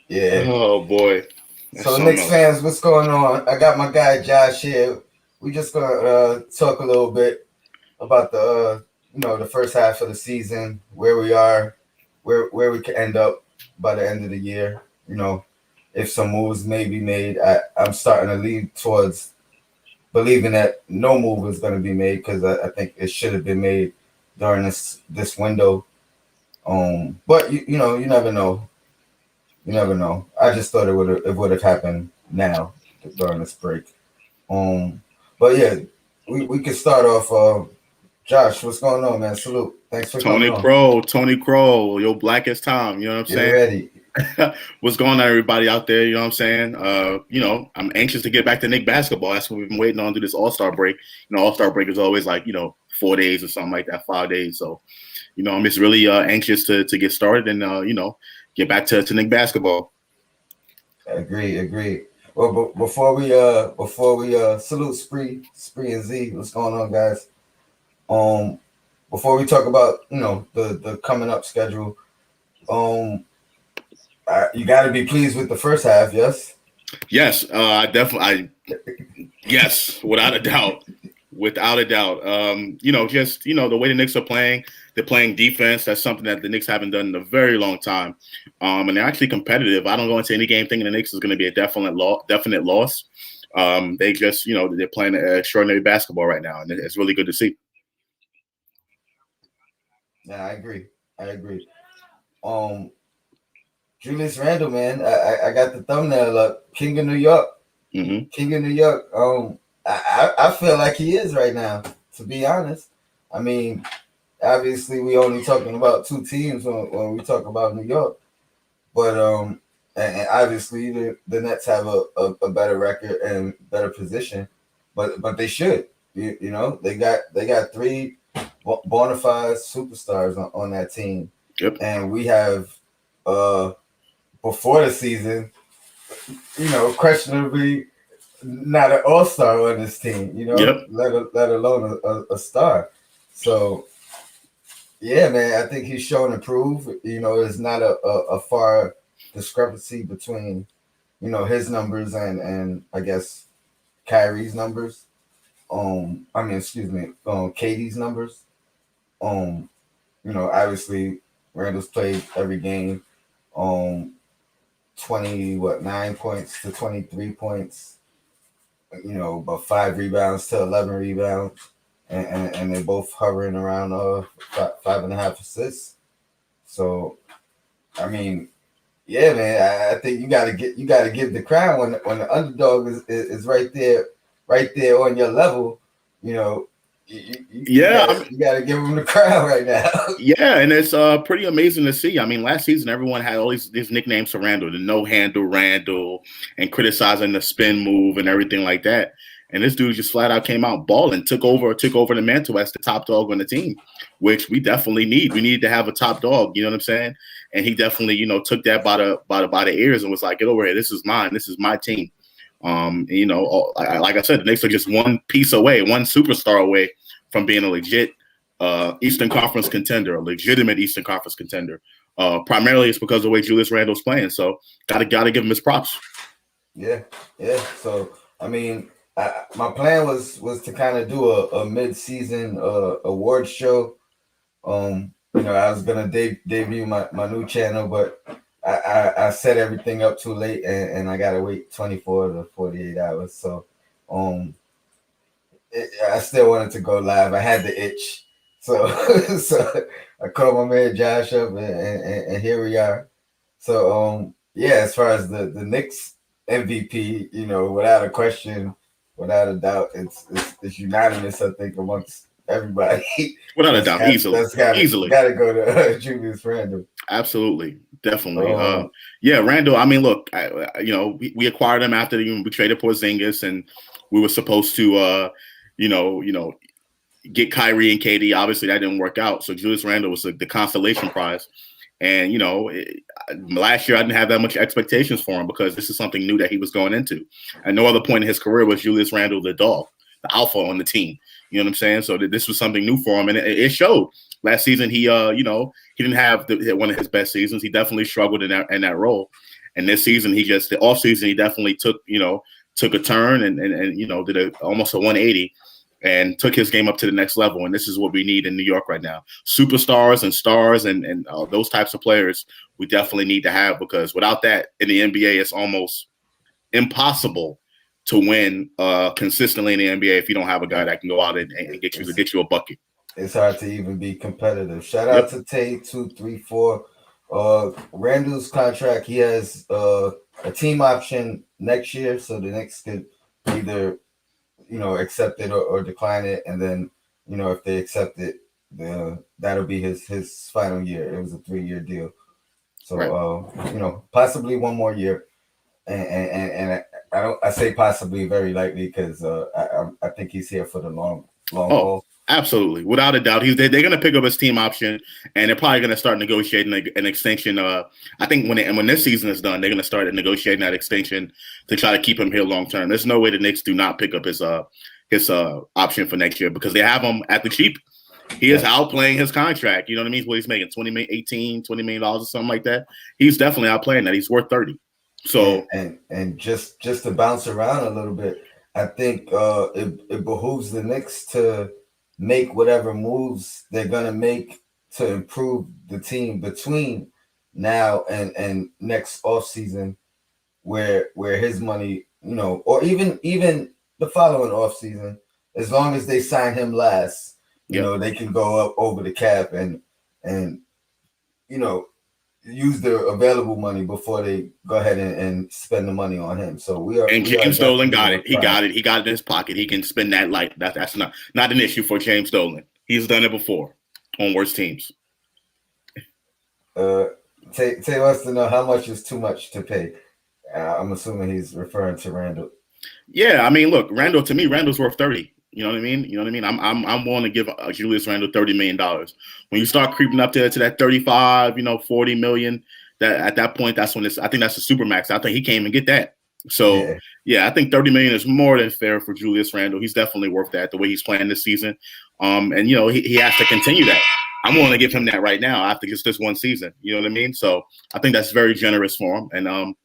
Yeah. Oh boy, that's So something Knicks else. fans, what's going on? I got my guy Josh here. We just gonna talk a little bit about the first half of the season, where we are, where we could end up by the end of the year. You know, if some moves may be made. I'm starting to lean towards believing that no move is going to be made because I think it should have been made during this window. But you never know. You never know. I just thought it would have happened now during this break. Um, but yeah, we could start off. Josh, what's going on, man? Salute. Thanks for coming on. Tony Crow, your blackest time. You know what I'm Get saying? ready. What's going on, everybody out there? You know what I'm saying? I'm anxious to get back to Nick basketball. That's what we've been waiting on through this All Star break. All Star break is always like 4 days or something like that, 5 days. So I'm just really anxious to get started and get back to Nick basketball. Agree. Well, before we salute Spree and Z, what's going on, guys? Um, Before we talk about the coming up schedule, um, you got to be pleased with the first half, yes. Yes, yes, without a doubt. Without a doubt. Just the way the Knicks are playing, they're playing defense. That's something that the Knicks haven't done in a very long time. And they're actually competitive. I don't go into any game thinking the Knicks is going to be a definite loss. They just, they're playing extraordinary basketball right now, and it's really good to see. Yeah, I agree. Um, Julius Randle, man, I got the thumbnail up. King of New York, Mm-hmm. King of New York. I feel like he is right now. To be honest, I mean, obviously we only talking about two teams when we talk about New York, but and obviously the Nets have a better record and better position, but they should. They got three bona fide superstars on that team, Yep. and we have uh before the season, questionably not an all star on this team. Yep. Let alone a star. So yeah, man, I think he's showing improve. There's not a far discrepancy between his numbers and I guess Kyrie's numbers. I mean, excuse me, Katie's numbers. Um, obviously Randall's played every game. Um, 9 points to 23 points. About 5 rebounds to 11 rebounds, and they're both hovering around 5.5 assists. So I mean, yeah, man, I think you gotta give the crown when the underdog is right there on your level. You know, you Yeah. gotta give them the crown right now. Yeah, and it's pretty amazing to see. I mean, last season everyone had all these nicknames for Randall, the no handle Randall, and criticizing the spin move and everything like that. And this dude just flat out came out balling, took over the mantle as the top dog on the team, which we definitely need. We need to have a top dog. You know what I'm saying? And he definitely, took that by the ears and was like, "Get over here. This is mine. This is my team." Like I said, the Knicks are just one piece away, one superstar away from being a legit Eastern Conference contender, a legitimate Eastern Conference contender. Primarily, it's because of the way Julius Randle's playing. So, gotta give him his props. Yeah, yeah. So I mean, my plan was to kind of do a mid season award show. I was gonna debut my new channel, but I set everything up too late, and I gotta wait 24 to 48 hours. So, um, I still wanted to go live. I had the itch, so so I called my man Josh up, and here we are. So, yeah, as far as the Knicks MVP, without a question, without a doubt, it's unanimous. I think amongst everybody. Without a that's doubt, got easily. that's got Easily. got to go to Julius Randle. Absolutely. Definitely. Um, Yeah, Randall, I mean, look, we acquired him after we traded Porzingis, and we were supposed to, you know, you know, get Kyrie and KD. Obviously, that didn't work out. So Julius Randle was the consolation prize. And last year I didn't have that much expectations for him because this is something new that he was going into. At no other point in his career was Julius Randle the dog, the alpha on the team. You know what I'm saying? So this was something new for him, and it showed. Last season, he he didn't have one of his best seasons. He definitely struggled in that role. And this season, the off season, he definitely took a turn and did almost a 180 and took his game up to the next level. And this is what we need in New York right now: superstars and stars and those types of players. We definitely need to have, because without that in the NBA, it's almost impossible to win consistently in the NBA if you don't have a guy that can go out and get you a bucket. It's hard to even be competitive. Shout out Yep. to Tate 234. Randle's contract, he has a team option next year, so the Knicks could either accept it or decline it, and then if they accept it, that'll be his final year. It was a 3-year deal, so right. Possibly one more year, and I say possibly very likely because I think he's here for the long haul. Absolutely, without a doubt, they're going to pick up his team option, and they're probably going to start negotiating an extension. I think when this season is done, they're going to start negotiating that extension to try to keep him here long term. There's no way the Knicks do not pick up his option for next year, because they have him at the cheap. He is outplaying his contract. You know what I mean? What he's making, $20 million or something like that. He's definitely outplaying that. He's worth 30. So and just to bounce around a little bit, I think it behooves the Knicks to make whatever moves they're gonna make to improve the team between now and next offseason, where his money, or even the following offseason, as long as they sign him last, they can go up over the cap and use their available money before they go ahead and spend the money on him. So James Dolan got it. He got it in his pocket. He can spend that that's not an issue for James Dolan. He's done it before on worse teams. Tay wants to know how much is too much to pay. I'm assuming he's referring to Randle. Yeah, I mean, look, Randle's worth 30. You know what I mean? I'm willing to give Julius Randle $30 million. When you start creeping up to that 35, $40 million, that at that point, that's when I think that's the super max. I think he can't even get that. So yeah, I think $30 million is more than fair for Julius Randle. He's definitely worth that, the way he's playing this season. And he has to continue that. I'm willing to give him that right now after just this one season. You know what I mean? So I think that's very generous for him. And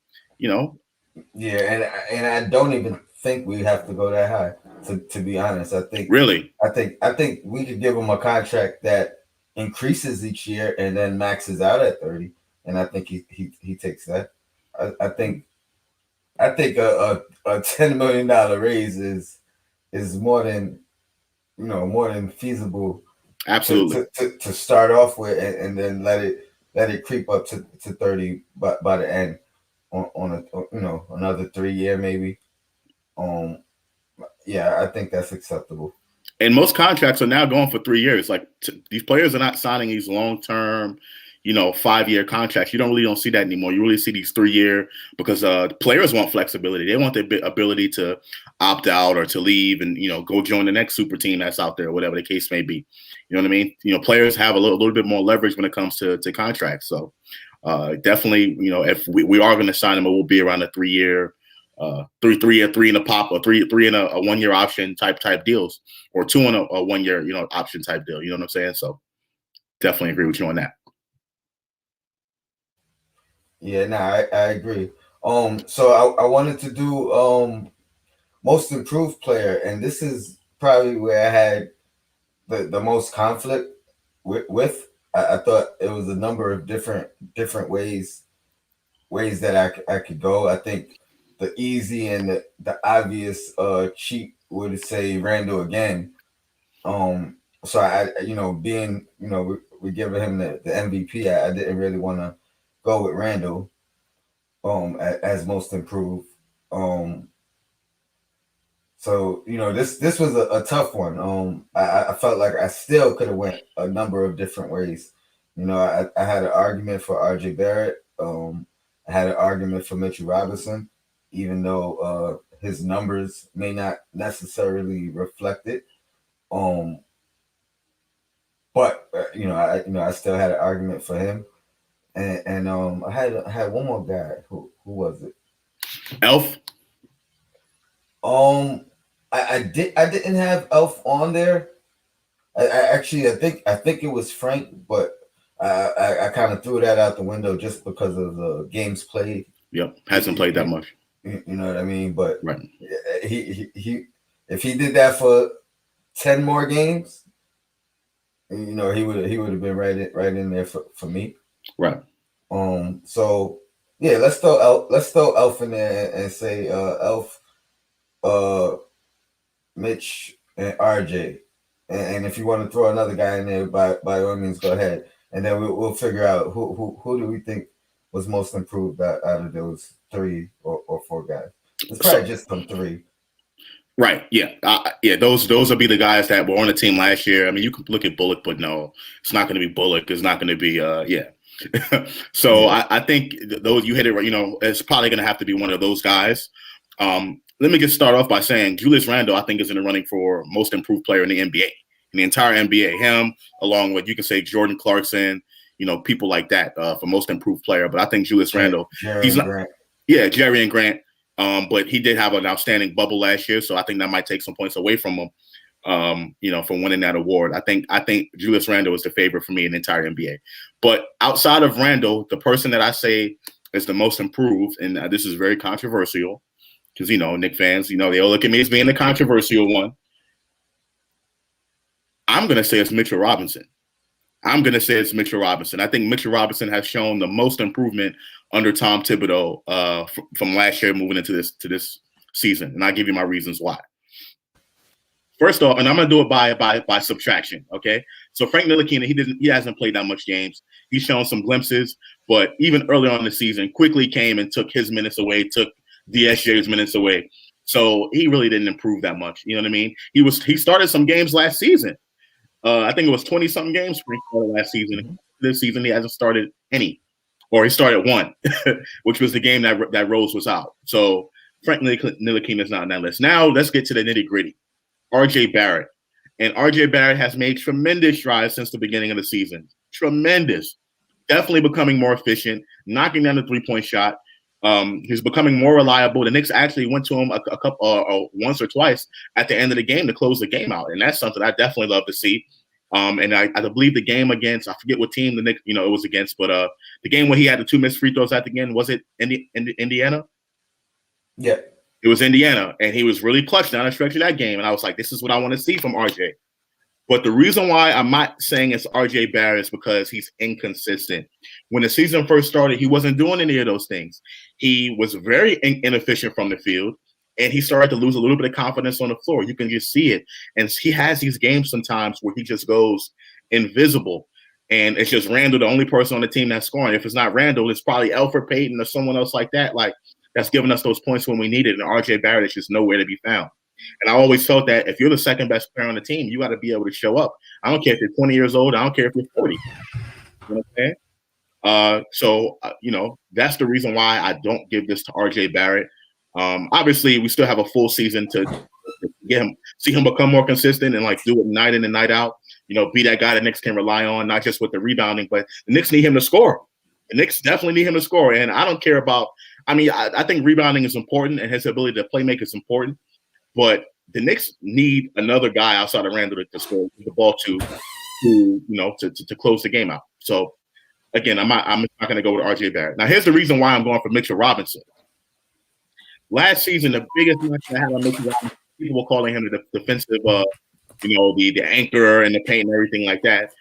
Yeah, and I don't even think we have to go that high. To be honest, I think we could give him a contract that increases each year and then maxes out at 30, and I think he takes that. I think a $10 million raise is more than feasible. Absolutely. To start off with, and then let it creep up to 30 by the end on another 3-year maybe. Yeah, I think that's acceptable. And most contracts are now going for 3 years. Like these players are not signing these long-term, 5-year contracts. You don't see that anymore. You really see these 3-year, because players want flexibility. They want the ability to opt out or to leave and go join the next super team that's out there, whatever the case may be. You know what I mean? Players have a little bit more leverage when it comes to contracts. So definitely, if we are going to sign them, it will be around a 3-year. 3 in a pop, or 3 in a 1-year option type deals, or 2 in a 1-year option type deal. You know what I'm saying? So definitely agree with you on that. Yeah, I agree. So I wanted to do most improved player, and this is probably where I had the most conflict with. I thought it was a number of different ways that I could go. I think the easy and the obvious cheat would say Randle again. So I being we giving him the MVP, I didn't really want to go with Randle as most improved. So this was a tough one. I felt like I still could have went a number of different ways. I had an argument for RJ Barrett. I had an argument for Mitchell Robinson, even though his numbers may not necessarily reflect it. But I still had an argument for him, and I had one more guy. Who was it? Elf. I didn't have Elf on there. I think it was Frank, but I kind of threw that out the window just because of the games played. Yep, hasn't played that much. You know what I mean? But right, he if he did that for 10 more games, you know, he would have been right in there for me. Right. So yeah, let's throw Elf in there and say Elf, Mitch, and RJ. And if you want to throw another guy in there, by all means, go ahead. And then we'll figure out who do we think was most improved out of those 3 or 4 guys. It's probably just them 3. Right. Yeah. Yeah. Those will be the guys that were on the team last year. I mean, you can look at Bullock, but no, it's not going to be Bullock. It's not going to be. Yeah. So yeah. I think those you hit it right. You know, it's probably going to have to be one of those guys. Let me just start off by saying Julius Randle, I think, is in the running for most improved player in the NBA, in the entire NBA. Him, along with, you can say, Jordan Clarkson, you know, people like that for most improved player. But I think Julius Randle, he's not. Grant. Yeah, Jerry and Grant. But he did have an outstanding bubble last year, so I think that might take some points away from him, you know, from winning that award. I think Julius Randle is the favorite for me in the entire NBA. But outside of Randle, the person that I say is the most improved, and this is very controversial, because, you know, Knicks fans, you know, they all look at me as being the controversial one. I'm going to say it's Mitchell Robinson. I think Mitchell Robinson has shown the most improvement under Tom Thibodeau from last year moving into this season, and I'll give you my reasons why. First off, and I'm going to do it by subtraction, okay? So Frank Ntilikina, he hasn't played that much games. He's shown some glimpses, but even early on in the season, quickly came and took his minutes away, took DSJ's minutes away. So he really didn't improve that much. You know what I mean? He started some games last season. I think it was 20-something games for last season. Mm-hmm. This season, he hasn't started any, or he started one, which was the game that Rose was out. So Frank Ntilikina is not on that list. Now let's get to the nitty gritty. RJ Barrett. And RJ Barrett has made tremendous strides since the beginning of the season. Tremendous. Definitely becoming more efficient, knocking down the three-point shot. He's becoming more reliable. The Knicks actually went to him a couple, once or twice at the end of the game to close the game out, and that's something I definitely love to see. And I believe the game against, I forget what team the Knicks, you know, it was against, but the game where he had the 2 missed free throws at the end, was it Indiana? Yeah, it was Indiana, and he was really clutch down the stretch of that game, and I was like, this is what I want to see from RJ. But the reason why I'm not saying it's RJ Barrett is because he's inconsistent. When the season first started, he wasn't doing any of those things. He was very inefficient from the field, and he started to lose a little bit of confidence on the floor. You can just see it. And he has these games sometimes where he just goes invisible, and it's just Randle, the only person on the team that's scoring. If it's not Randle, it's probably Elfrid Payton or someone else like that, like that's giving us those points when we need it, and RJ Barrett is just nowhere to be found. And I always felt that if you're the second best player on the team, you got to be able to show up. I don't care if you're 20 years old. I don't care if you're 40. You know what I'm saying? You know, that's the reason why I don't give this to RJ Barrett. Obviously, we still have a full season to get him, see him become more consistent and like do it night in and night out. You know, be that guy the Knicks can rely on, not just with the rebounding, but the Knicks need him to score. The Knicks definitely need him to score. And I don't care about, I mean, I think rebounding is important and his ability to play make is important. But the Knicks need another guy outside of Randle to score the ball to you know, to close the game out. So again, I'm not going to go with RJ Barrett. Now here's the reason why I'm going for Mitchell Robinson. Last season, the biggest match I had on Mitchell Robinson, people were calling him the defensive, you know, the anchor in the paint and everything like that.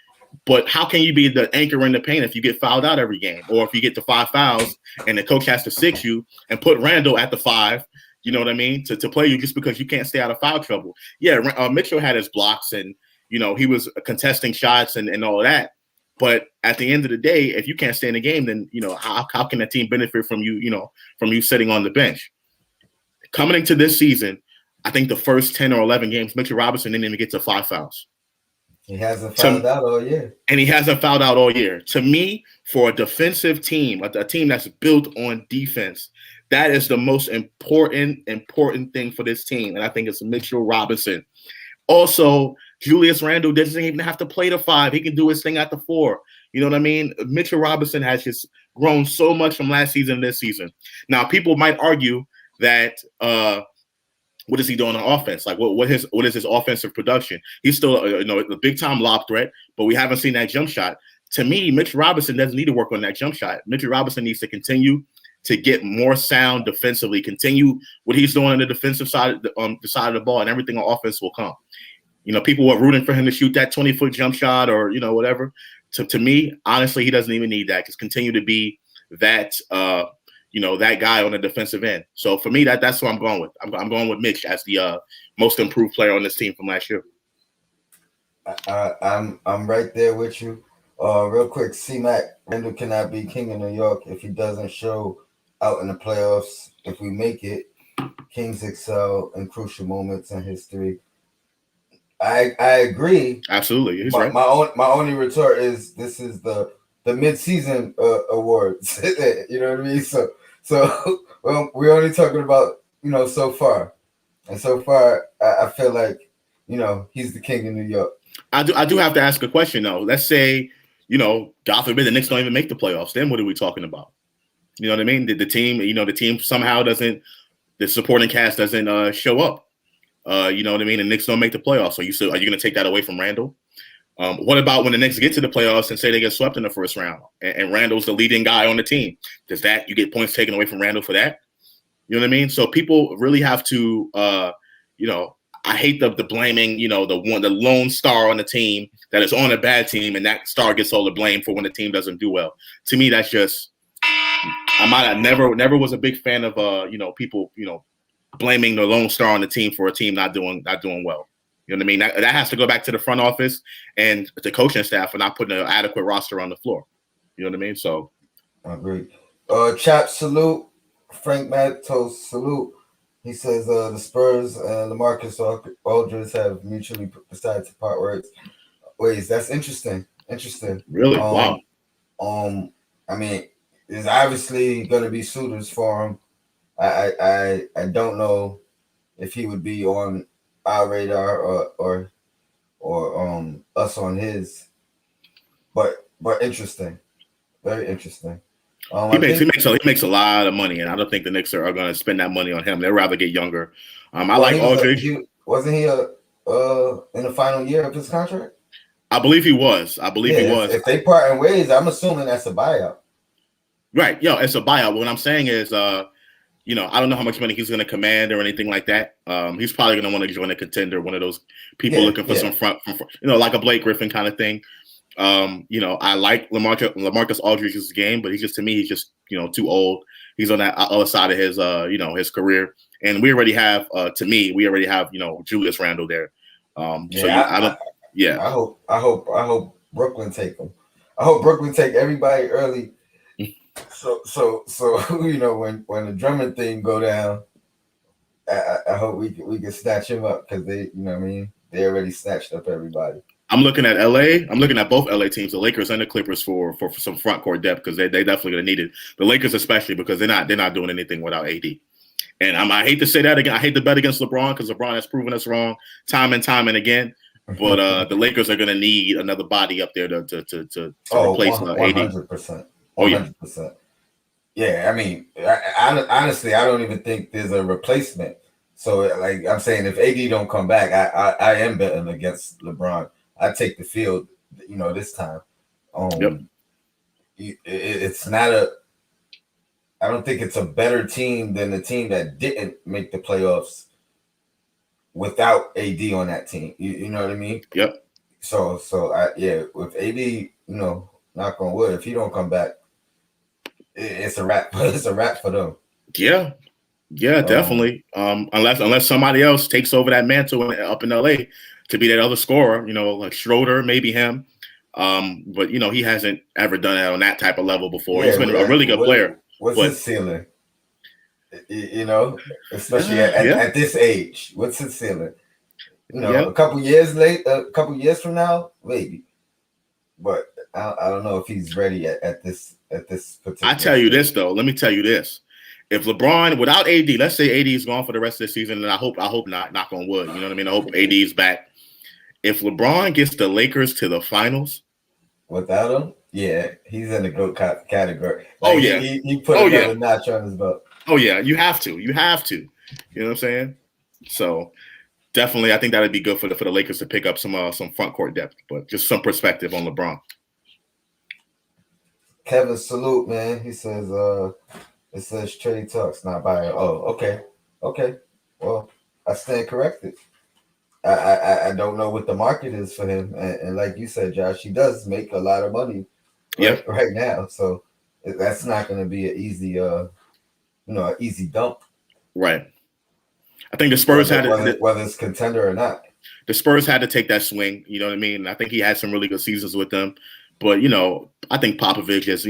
But how can you be the anchor in the paint if you get fouled out every game, or if you get to 5 fouls and the coach has to 6 you and put Randle at the 5? You know what I mean? To play you just because you can't stay out of foul trouble. Yeah, Mitchell had his blocks and, you know, he was contesting shots and all of that. But at the end of the day, if you can't stay in the game, then, you know, how can the team benefit from you, you know, from you sitting on the bench? Coming into this season, I think the first 10 or 11 games, Mitchell Robinson didn't even get to 5 fouls. He hasn't fouled out all year. And he hasn't fouled out all year. To me, for a defensive team, a team that's built on defense, that is the most important thing for this team. And I think it's Mitchell Robinson. Also, Julius Randle doesn't even have to play the 5. He can do his thing at the 4. You know what I mean? Mitchell Robinson has just grown so much from last season to this season. Now, people might argue that what is he doing on offense? Like what is his offensive production? He's still a big time lob threat, but we haven't seen that jump shot. To me, Mitch Robinson doesn't need to work on that jump shot. Mitch Robinson needs to continue to get more sound defensively, continue what he's doing on the defensive side, on the side of the ball, and everything on offense will come. People were rooting for him to shoot that 20-foot jump shot or whatever. To me, honestly, he doesn't even need that. Just continue to be that that guy on the defensive end. So for me, that's what I'm going with. I'm going with Mitch as the most improved player on this team from last year. I'm right there with you. Real quick, C-Mac, Randle cannot be king of New York if he doesn't show out in the playoffs. If we make it, Kings excel in crucial moments in history. I agree. Absolutely. He's right. My only retort is this is the mid-season awards. You know what I mean? So well, we're only talking about so far, and so far I feel like he's the king of New York. I do have to ask a question though. Let's say God forbid the Knicks don't even make the playoffs. Then what are we talking about? You know what I mean? The team somehow doesn't. The supporting cast doesn't show up. You know what I mean? The Knicks don't make the playoffs. So are you going to take that away from Randle? What about when the Knicks get to the playoffs and say they get swept in the first round and Randle's the leading guy on the team? Does that you get points taken away from Randle for that? You know what I mean? So people really have to, I hate the blaming, the lone star on the team that is on a bad team and that star gets all the blame for when the team doesn't do well. To me, that's just I never was a big fan of people blaming the lone star on the team for a team not doing well. You know what I mean? That has to go back to the front office and the coaching staff for not putting an adequate roster on the floor. You know what I mean? So I agree. Chap salute. Frank Matos salute. He says the Spurs and LaMarcus Aldridge have mutually decided to part ways. That's interesting. Really? Wow. I mean, there's obviously going to be suitors for him. I don't know if he would be on our radar or us on his, but interesting, very interesting. He makes a lot of money, and I don't think the Knicks are going to spend that money on him. They'd rather get younger. I like Aldridge. Wasn't he in the final year of his contract? I believe he was. He was. If they part in ways, I'm assuming that's a buyout. Right. It's a buyout. But what I'm saying is, I don't know how much money he's going to command or anything like that. He's probably going to want to join a contender, one of those people looking for some front, like a Blake Griffin kind of thing. I like LaMarcus Aldridge's game, but he's just too old. He's on that other side of his his career, and we already have Julius Randle there. I hope Brooklyn take him. I hope Brooklyn take everybody early. So when the Drummond thing go down, I hope we can snatch him up because they they already snatched up everybody. I'm looking at LA. I'm looking at both LA teams, the Lakers and the Clippers, for some front court depth because they definitely gonna need it. The Lakers especially because they're not doing anything without AD. And I hate to say that again. I hate to bet against LeBron because LeBron has proven us wrong time and time and again. But the Lakers are gonna need another body up there to replace AD. 100%. 100%. Yeah, I mean, honestly, I don't even think there's a replacement. So, like I'm saying, if AD don't come back, I am betting against LeBron. I take the field, this time. It's not I don't think it's a better team than the team that didn't make the playoffs without AD on that team. You know what I mean? Yep. So with AD, knock on wood, if he don't come back, it's a wrap. It's a wrap for them. Yeah, definitely. Unless somebody else takes over that mantle up in LA to be that other scorer, like Schroeder, maybe him. But he hasn't ever done it on that type of level before. He's been a really good player. What's his ceiling? Especially at this age, what's his ceiling? A couple years from now, maybe. But I don't know if he's ready at this particular. I tell you this though. Let me tell you this. If LeBron, without AD, let's say AD is gone for the rest of the season, and I hope not. Knock on wood. You know what I mean? I hope AD is back. If LeBron gets the Lakers to the finals, without him, yeah, he's in the GOAT category. He put another notch on his belt. Oh yeah, you have to. You know what I'm saying? So definitely, I think that would be good for the Lakers to pick up some front court depth, but just some perspective on LeBron. Kevin Salute, man. He says, it says trade talks, not buy. Oh, okay. Okay. Well, I stand corrected. I don't know what the market is for him. And like you said, Josh, he does make a lot of money Yep. right now. So that's not gonna be an easy an easy dump. Right. I think the Spurs whether it's contender or not. The Spurs had to take that swing. You know what I mean? I think he had some really good seasons with them. But, I think Popovich is,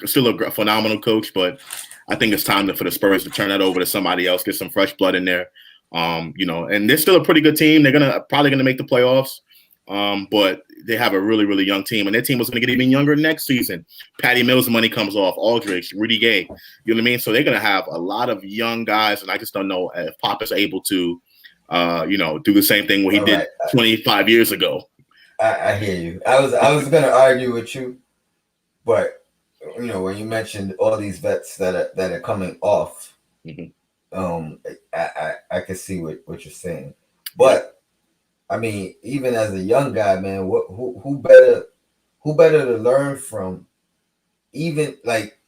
still a phenomenal coach. But I think it's time for the Spurs to turn that over to somebody else, get some fresh blood in there. And they're still a pretty good team. They're probably going to make the playoffs. But they have a really, really young team. And their team was going to get even younger next season. Patty Mills' money comes off. Aldridge, Rudy Gay. You know what I mean? So they're going to have a lot of young guys. And I just don't know if Pop is able to do the same thing what he did 25 years ago. I hear you. I was gonna argue with you, but when you mentioned all these vets that are coming off, I can see what you're saying. But I mean, even as a young guy, man, who better to learn from, even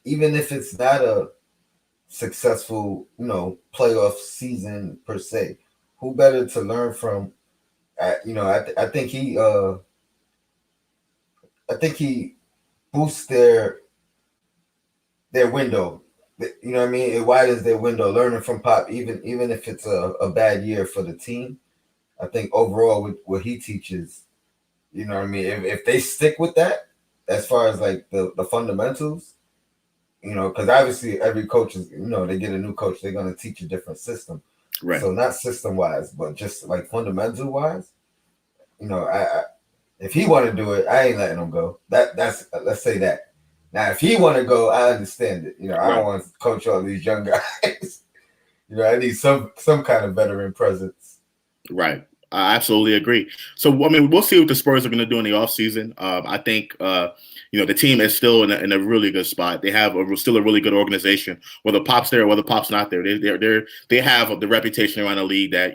if it's not a successful playoff season per se, who better to learn from? I think he boosts their window. You know what I mean? It widens their window. Learning from Pop, even if it's a bad year for the team, I think overall with what he teaches, you know what I mean. If they stick with that, as far as like the fundamentals, because obviously every coach is, they get a new coach, they're going to teach a different system. Right. So not system wise, but just like fundamental wise, I if he want to do it, I ain't letting him go. That's let's say that. Now, if he want to go, I understand it. I don't want to coach all these young guys. I need some kind of veteran presence. Right. I absolutely agree. So, I mean, we'll see what the Spurs are going to do in the offseason. I think, the team is still in a really good spot. They have still a really good organization. Whether Pop's there or whether Pop's not there, they have the reputation around the league that,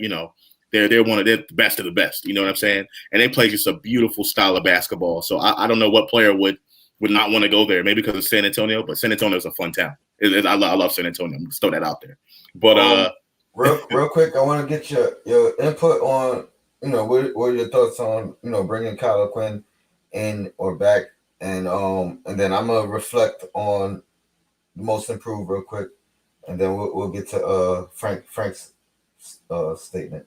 they're one of the best of the best. You know what I'm saying? And they play just a beautiful style of basketball. So I don't know what player would not want to go there. Maybe because of San Antonio, but San Antonio is a fun town. I love San Antonio. I'm just throw that out there. But real quick, I want to get your input on what are your thoughts on bringing Kyle Quinn in or back, and then I'm gonna reflect on the most improved real quick, and then we'll get to Frank's statement.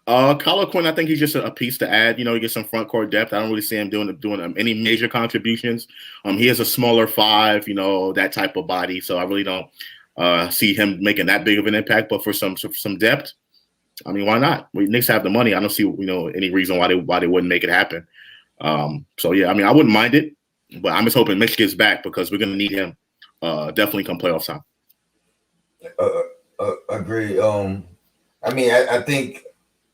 Kyle Quinn, I think he's just a piece to add. He gets some front court depth. I don't really see him doing any major contributions. He has a smaller five, that type of body. So I really don't see him making that big of an impact. But for some depth, I mean, why not? Knicks have the money. I don't see any reason why they wouldn't make it happen. So yeah, I mean, I wouldn't mind it, but I'm just hoping Mitch gets back because we're going to need him definitely come playoff time. Agree. I mean, I think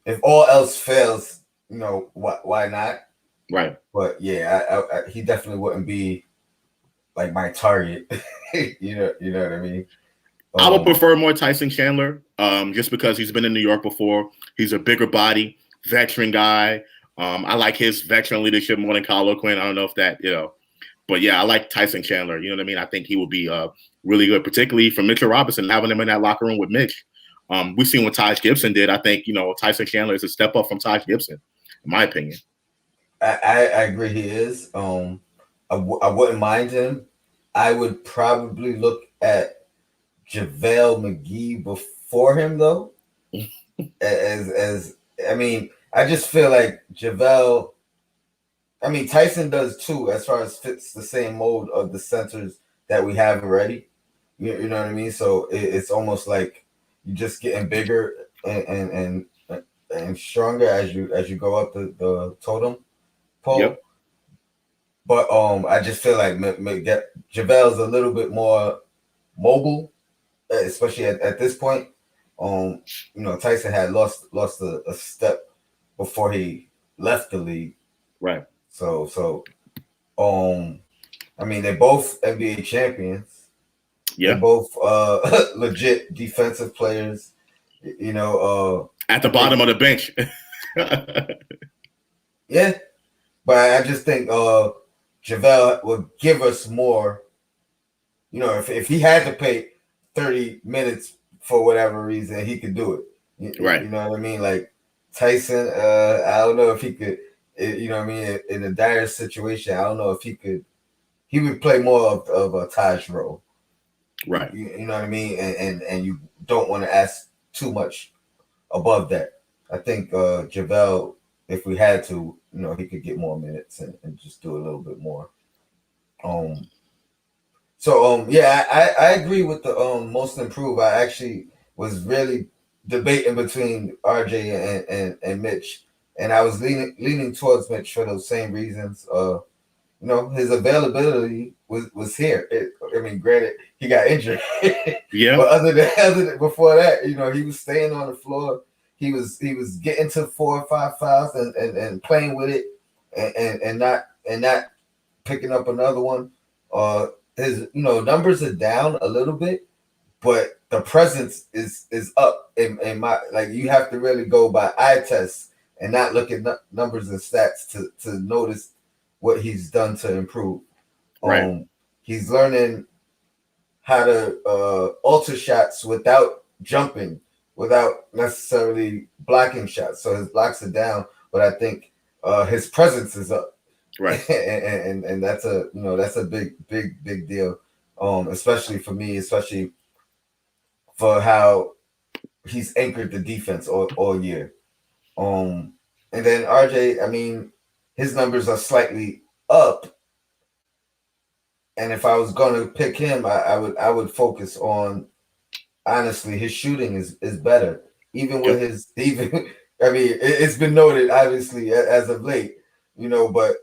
if all else fails, why not? Right. But yeah, he definitely wouldn't be like my target. you know what I mean? I would prefer more Tyson Chandler, just because he's been in New York before. He's a bigger body, veteran guy. I like his veteran leadership more than Kyle Quinn. I don't know if that, but yeah, I like Tyson Chandler. You know what I mean? I think he would be really good, particularly for Mitchell Robinson, having him in that locker room with Mitch. We've seen what Taj Gibson did. I think, Tyson Chandler is a step up from Taj Gibson, in my opinion. I agree he is. I wouldn't mind him. I would probably look at JaVale McGee before him, though. as I mean, I just feel like JaVale, I mean, Tyson does too, as far as fits the same mold of the centers that we have already. You know what I mean? So it's almost like you're just getting bigger and stronger as you go up the totem pole. Yep. But I just feel like JaVale's a little bit more mobile, especially at this point. Tyson had lost a step before he left the league. Right. So I mean, they're both NBA champions. Yeah. They're both legit defensive players. At the bottom of the bench. Yeah, but I just think JaVale would give us more. You know, if he had to pay 30 minutes for whatever reason, he could do it. Right. You know what I mean? Like Tyson, I don't know if he could. You know what I mean? In a dire situation, I don't know if he could. He would play more of a Taj role. Right. You know what I mean? And you don't want to ask too much above that. I think JaVale, if we had to, you know, he could get more minutes and just do a little bit more. Yeah, I agree with the most improved. I actually was really debating between RJ and Mitch, and I was leaning towards Mitch for those same reasons. You know, his availability was here. I mean, granted, he got injured. Yeah. But other than before that, you know, he was staying on the floor. He was getting to 4 or 5 fouls and playing with it and not picking up another one. His numbers are down a little bit, but the presence is up. In my, like, you have to really go by eye test and not look at numbers and stats to notice what he's done to improve. Right. He's learning how to alter shots without jumping, without necessarily blocking shots. So his blocks are down, but I think his presence is up. Right. and that's a big deal. Especially for me, especially for how he's anchored the defense all year. And then RJ, I mean, his numbers are slightly up. And if I was gonna pick him, I would focus on, honestly, his shooting is better. Even with his I mean, it's been noted obviously as of late, but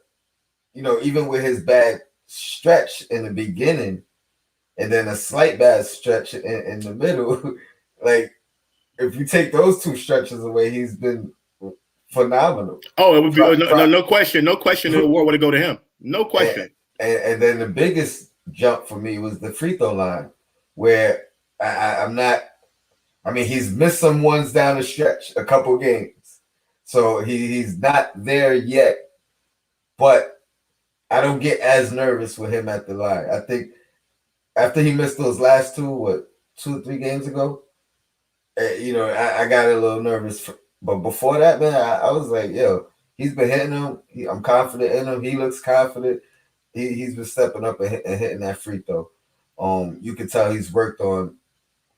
even with his bad stretch in the beginning and then a slight bad stretch in the middle, like, if you take those two stretches away, he's been phenomenal. Oh, it would be no question. No question the award would go to him. No question. And then the biggest jump for me was the free throw line, where I'm not. I mean, he's missed some ones down the stretch, a couple games, so he's not there yet. But I don't get as nervous with him at the line. I think after he missed those last 2 or 3 games ago, I got a little nervous. But before that, man, I was like, yo, he's been hitting them. I'm confident in him. He looks confident. He's been stepping up and hitting that free throw. You can tell he's worked on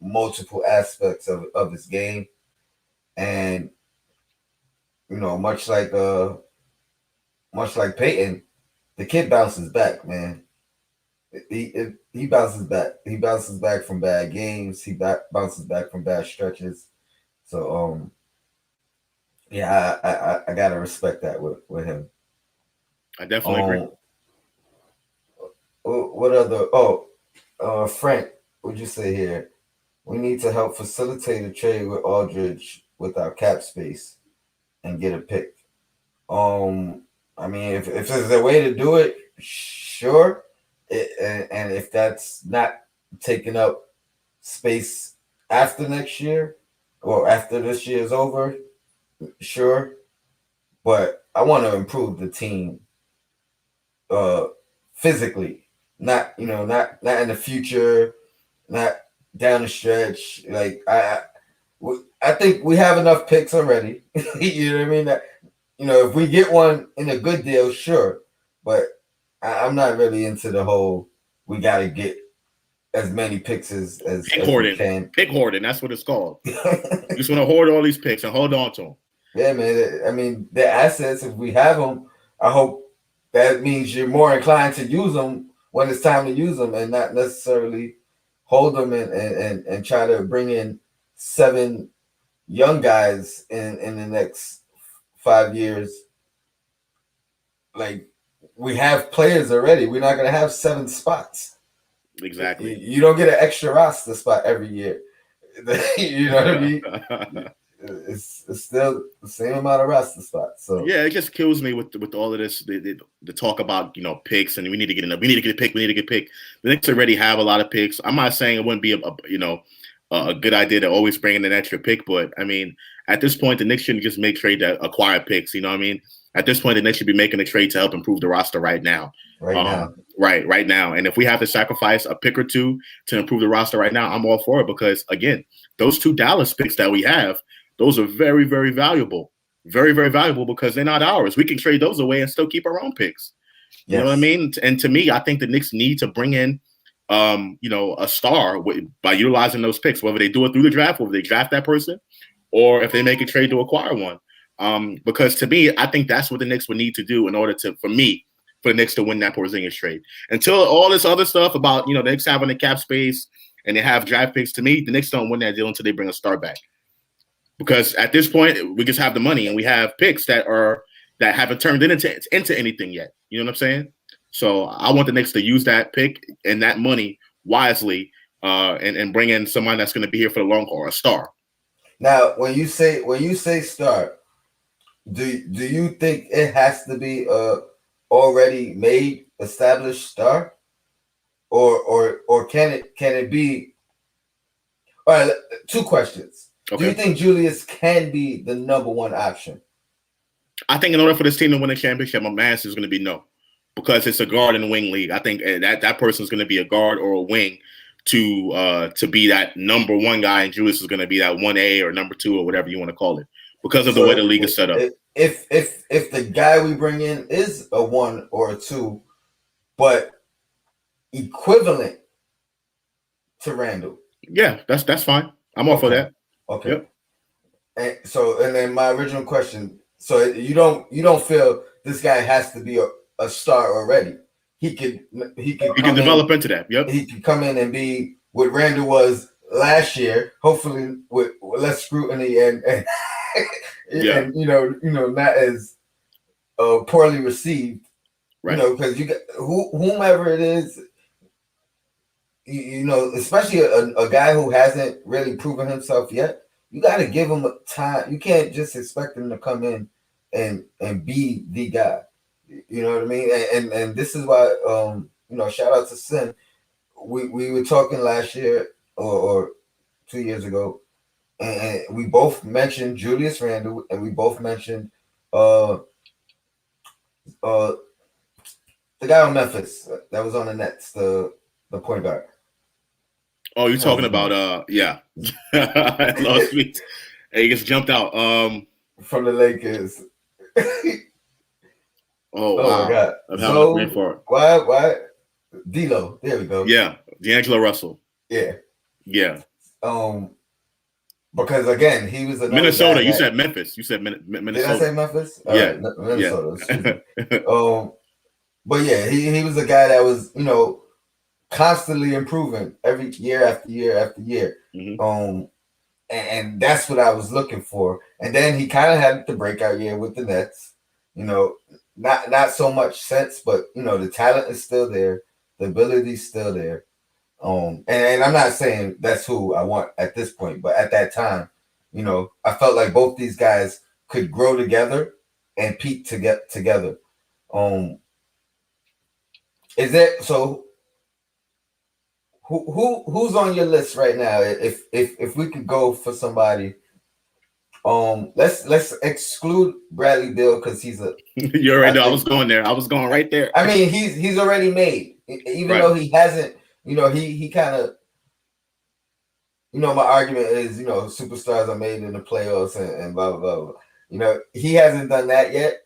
multiple aspects of his game, and much like Peyton, the kid bounces back, man. He bounces back. He bounces back from bad games. He bounces back from bad stretches. So yeah, I gotta respect that with him. I definitely agree. What other? Frank, what'd you say here? We need to help facilitate a trade with Aldridge with our cap space and get a pick. I mean, if there's a way to do it, sure. And if that's not taking up space after next year or after this year is over, sure. But I want to improve the team physically, not in the future, not down the stretch. Like, I think we have enough picks already. You know what I mean? That, if we get one in a good deal, sure. But I'm not really into the whole we got to get as many picks as we can. Pick hoarding, that's what it's called. You just want to hoard all these picks and hold on to them. Yeah, man. I mean, the assets, if we have them, I hope that means you're more inclined to use them when it's time to use them and not necessarily hold them and try to bring in 7 young guys in the next 5 years. Like, we have players already. We're not going to have 7 spots. Exactly. You don't get an extra roster spot every year. You know what I mean? It's still the same amount of roster spots. So yeah, it just kills me with all of this. The talk about picks and we need to get a pick. We need to get a pick. The Knicks already have a lot of picks. I'm not saying it wouldn't be a good idea to always bring in an extra pick. But I mean, at this point, the Knicks shouldn't just make trade to acquire picks. You know what I mean? At this point, the Knicks should be making a trade to help improve the roster right now. Right now. Right now. And if we have to sacrifice a pick or two to improve the roster right now, I'm all for it because, again, those 2 Dallas picks that we have, those are very, very valuable. Very, very valuable because they're not ours. We can trade those away and still keep our own picks. You know what I mean? And to me, I think the Knicks need to bring in, a star by utilizing those picks, whether they do it through the draft, whether they draft that person, or if they make a trade to acquire one. Because to me, I think that's what the Knicks would need to do in order for the Knicks to win that Porzingis trade. Until all this other stuff about, the Knicks having the cap space and they have draft picks, to me, the Knicks don't win that deal until they bring a star back. Because at this point, we just have the money and we have picks that haven't turned into anything yet. You know what I'm saying? So I want the Knicks to use that pick and that money wisely and bring in someone that's going to be here for the long haul, a star. Now, when you say star, do you think it has to be a already made established star, or can it be? All right, 2 questions. Okay. Do you think Julius can be the number 1 option? I think in order for this team to win a championship, my answer is going to be no, because it's a guard and wing league. I think that person is going to be a guard or a wing to be that number 1 guy, and Julius is going to be that 1A or number 2 or whatever you want to call it, because of the way the league is set up. If the guy we bring in is a 1 or a 2, but equivalent to Randle, yeah, that's fine. I'm all for that. Okay. Yep. And then my original question. So you don't feel this guy has to be a star already. He can develop into that. Yep. He can come in and be what Randle was last year, hopefully with less scrutiny and yeah. and not as poorly received. Right. Because you got whomever it is, especially a guy who hasn't really proven himself yet. You got to give him time. You can't just expect him to come in and be the guy. You know what I mean? And this is why, shout out to Sin. We were talking last year or 2 years ago, and we both mentioned Julius Randle, and we both mentioned the guy on Memphis that was on the Nets, the point guard. Oh, you're talking about yeah. Lost me. He gets jumped out. From the Lakers. Oh wow. My God. So why? D'Lo. There we go. Yeah, D'Angelo Russell. Yeah. Yeah. Because again, he was a Minnesota. You said Memphis. You said Minnesota. Did I say Memphis? Yeah. Minnesota. Yeah. But yeah, he was a guy that was constantly improving every year after year after year. Mm-hmm. And that's what I was looking for. And then he kind of had the breakout year with the Nets. Not so much sense, but the talent is still there, the ability is still there. And I'm not saying that's who I want at this point, but at that time, I felt like both these guys could grow together and peak to get together. Is it so? Who's on your list right now? If we could go for somebody, let's exclude Bradley Beal because he's a. You already know I was going there. I was going right there. I mean, he's already made, even though he hasn't. He kind of. My argument is, superstars are made in the playoffs and blah blah blah. He hasn't done that yet.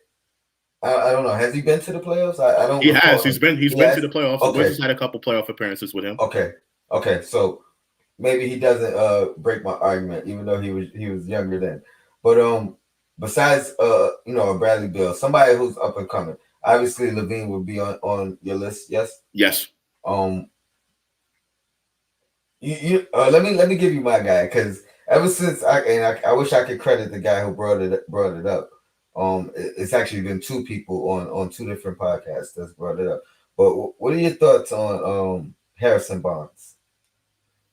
I don't know. Has he been to the playoffs? I don't. He has. He's been to the playoffs. Okay. Wizards had a couple playoff appearances with him. Okay. So maybe he doesn't break my argument, even though he was younger then. But besides a Bradley Beal, somebody who's up and coming. Obviously, Levine would be on your list. Yes. Yes. Let me give you my guy, because ever since I wish I could credit the guy who brought it up. It's actually been 2 people on 2 different podcasts that's brought it up. But what are your thoughts on Harrison Barnes?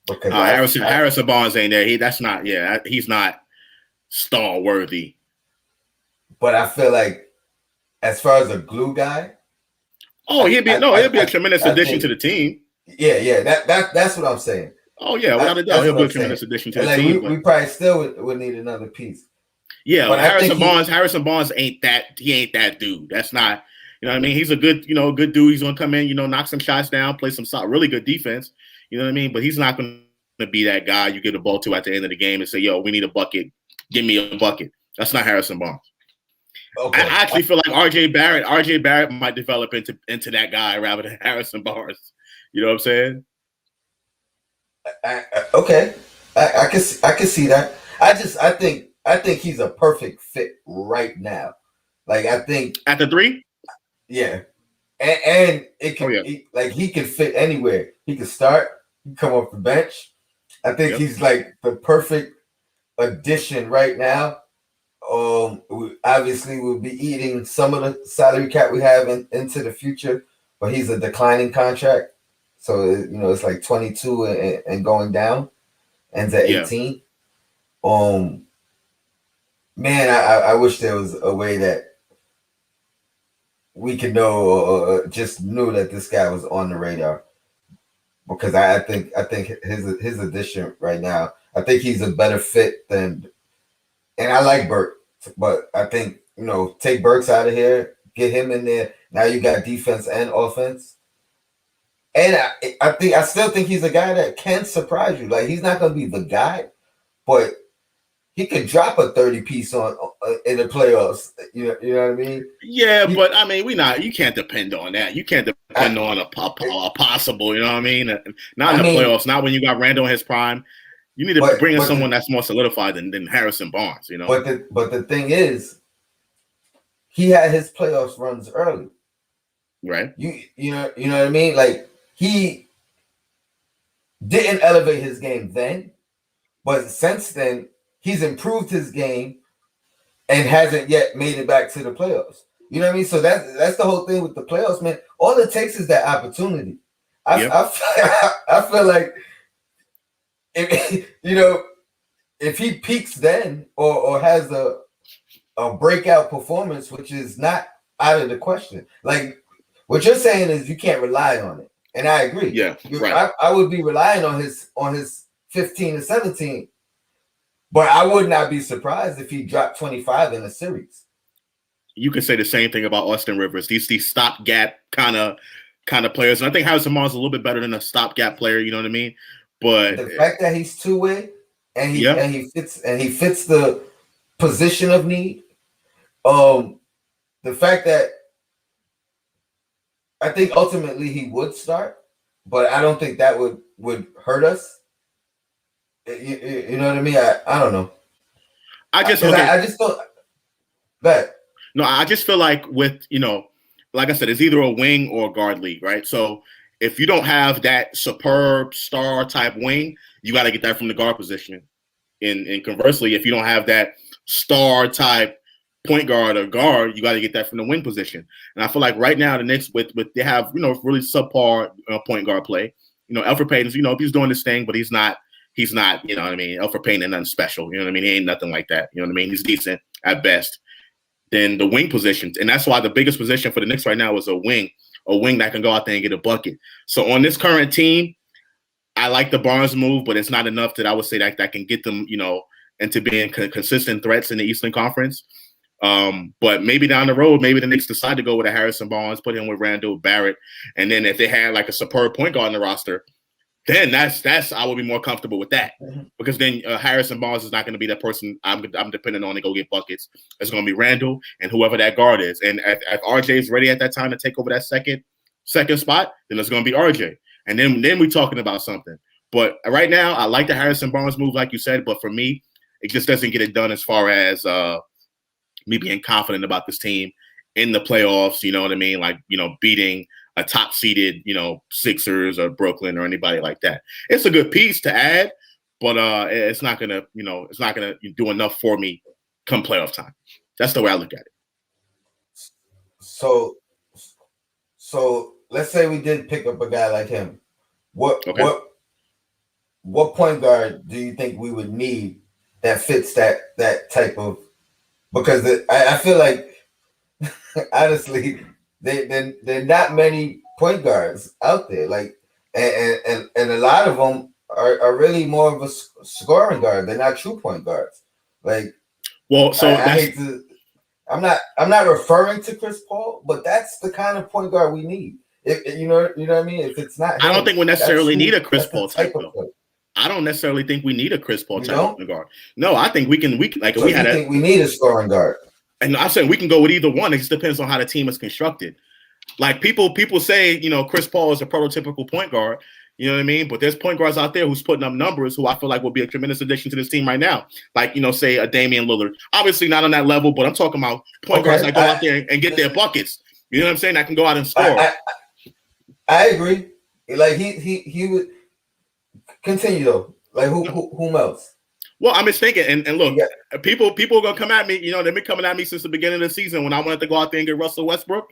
Because Harrison Barnes ain't there. He's not star worthy. But I feel like, as far as a glue guy, he'd be a tremendous addition to the team. Yeah, that's what I'm saying. Oh yeah, without a doubt, That's he'll what be a I'm saying. tremendous addition to And the like team. we But probably still would need another piece. yeah, But I think Harrison Barnes ain't that. He ain't that dude. That's not. You know what I mean? He's a good, good dude. He's gonna come in, knock some shots down, play some really good defense. You know what I mean? But he's not gonna be that guy you get the ball to at the end of the game and say, "Yo, we need a bucket. Give me a bucket." That's not Harrison Barnes. okay. I actually feel like RJ Barrett might develop into that guy rather than Harrison Barnes. You know what I'm saying? Okay. I can see that. I think he's a perfect fit right now. Like I think At the three? yeah. And it Oh can yeah. he can fit anywhere. He can start, he can come off the bench. I think he's like the perfect addition right now. Obviously we'll be eating some of the salary cap we have into the future, but he's a declining contract. So it's like 22 and going down, ends at 18. Man, I wish there was a way that we could know or just knew that this guy was on the radar, because I think his addition right now, I think he's a better fit than, and I like Burke, but I think take Burks out of here, get him in there. Now you got defense and offense, and I still think he's a guy that can surprise you. Like he's not going to be the guy, but he could drop a 30 piece on in the playoffs. You know what I mean? Yeah, but I mean, you can't depend on that. You can't depend on a possible. You know what I mean? Not in the playoffs. Not when you got Randle in his prime. You need to bring in someone that's more solidified than Harrison Barnes. You know. But the thing is, he had his playoffs runs early. Right. You know what I mean? Like he didn't elevate his game then, but since then he's improved his game and hasn't yet made it back to the playoffs. You know what I mean? So that's the whole thing with the playoffs, man. All it takes is that opportunity. I feel like if he peaks then or has a breakout performance, which is not out of the question. Like what you're saying is you can't rely on it, and I agree. Yeah, right. I would be relying on his 15 to 17, but I would not be surprised if he dropped 25 in a series. You can say the same thing about Austin Rivers. These stopgap kind of players, and I think Harrison Barnes is a little bit better than a stopgap player. You know what I mean? But the fact that he's two-way and he fits the position of need. The fact that I think ultimately he would start, but I don't think that would hurt us. You know what I mean? I don't know. I just don't. But no, I just feel like with like I said, it's either a wing or a guard league, right? So if you don't have that superb star type wing, you got to get that from the guard position. And conversely, if you don't have that star type point guard or guard, you got to get that from the wing position. And I feel like right now the Knicks with they have really subpar point guard play. Elfrid Payton's he's doing this thing, but he's not you know what I mean. Elfrid Payton ain't nothing special. You know what I mean. He ain't nothing like that. You know what I mean. He's decent at best. Then the wing positions, and that's why the biggest position for the Knicks right now is a wing that can go out there and get a bucket. So on this current team, I like the Barnes move, but it's not enough that I would say that can get them, into being consistent threats in the Eastern Conference. But maybe down the road, maybe the Knicks decide to go with a Harrison Barnes, put him with Randle, Barrett, and then if they had like a superb point guard in the roster, then that's I would be more comfortable with that, because then Harrison Barnes is not going to be that person I'm depending on to go get buckets. It's going to be Randle and whoever that guard is. And if RJ is ready at that time to take over that second spot, then it's going to be RJ. And then we're talking about something. But right now, I like the Harrison Barnes move, like you said. But for me, it just doesn't get it done as far as me being confident about this team in the playoffs. You know what I mean? Like, beating a top seeded, Sixers or Brooklyn or anybody like that. It's a good piece to add, but it's not gonna do enough for me come playoff time. That's the way I look at it. So let's say we did pick up a guy like him. What point guard do you think we would need that fits that type of? Because I feel like honestly, there are not many point guards out there. Like, and a lot of them are really more of a scoring guard. They're not true point guards. Like, well, so I hate to. I'm not referring to Chris Paul, but that's the kind of point guard we need. If you know what I mean. If it's not him, I don't think we necessarily need a Chris Paul type though. Player. I don't necessarily think we need a Chris Paul type of point guard. No, I think we can like so we had. Think we need a scoring guard? And I'm saying we can go with either one. It just depends on how the team is constructed. Like people say, Chris Paul is a prototypical point guard. You know what I mean? But there's point guards out there who's putting up numbers who I feel like will be a tremendous addition to this team right now. Like, say a Damian Lillard. Obviously not on that level, but I'm talking about point guards that go out there and get their buckets. You know what I'm saying? That can go out and score. I agree. Like he would continue though. Like whom else? Well, I'm just thinking, and look, people are gonna come at me. They've been coming at me since the beginning of the season when I wanted to go out there and get Russell Westbrook.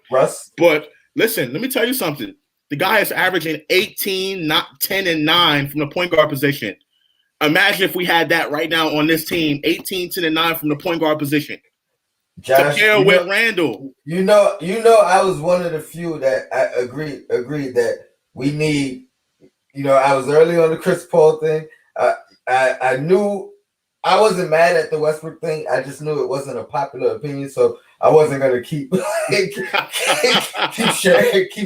But listen, let me tell you something. The guy is averaging 18, 10, and 9 from the point guard position. Imagine if we had that right now on this team, 18, 10, and 9 from the point guard position. Josh, compare with Randle. I was one of the few that I agreed that we need. I was early on the Chris Paul thing. I knew I wasn't mad at the Westbrook thing. I just knew it wasn't a popular opinion, so I wasn't gonna keep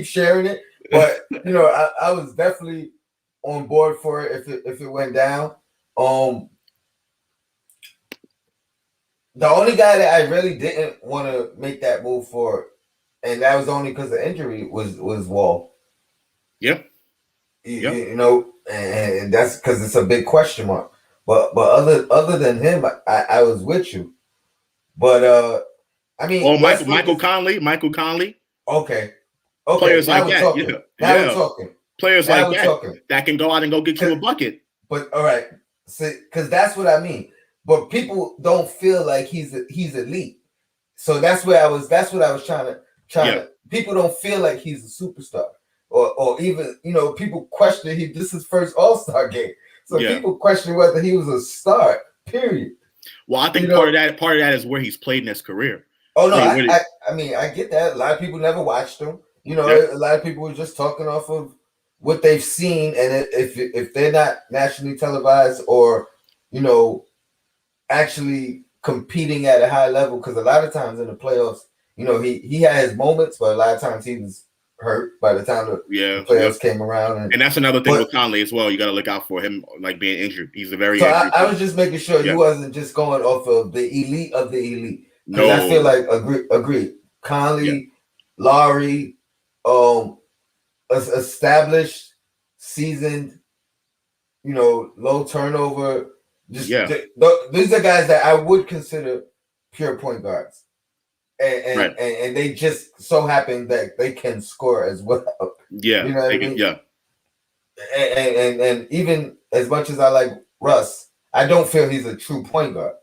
sharing it. But I was definitely on board for it if it went down. The only guy that I really didn't want to make that move for, and that was only because of injury, was Wall. Yep. And that's because it's a big question mark. But other than him, I was with you. But I mean, Michael Conley. Okay. Players like that. Now we're talking. Players like that that can go out and go get you a bucket. But all right, because that's what I mean. But people don't feel like he's elite. So that's what I was trying to. People don't feel like he's a superstar, or even people question this is his first All-Star game. So people question whether he was a star. Period. Well, I think part of that is where he's played in his career. Oh no, I get that. A lot of people never watched him. A lot of people were just talking off of what they've seen, and if they're not nationally televised or actually competing at a high level, because a lot of times in the playoffs, he had his moments, but a lot of times he was hurt by the time the playoffs came around. And that's another thing with Conley as well. You got to look out for him, like being injured. He's a very injured. I was just making sure you wasn't just going off of the elite of the elite. Because I feel like agree. Conley, Lowry, established, seasoned, low turnover. These are guys that I would consider pure point guards, and they just so happen that they can score as well. Yeah, you know what I mean? And even as much as I like Russ, I don't feel he's a true point guard.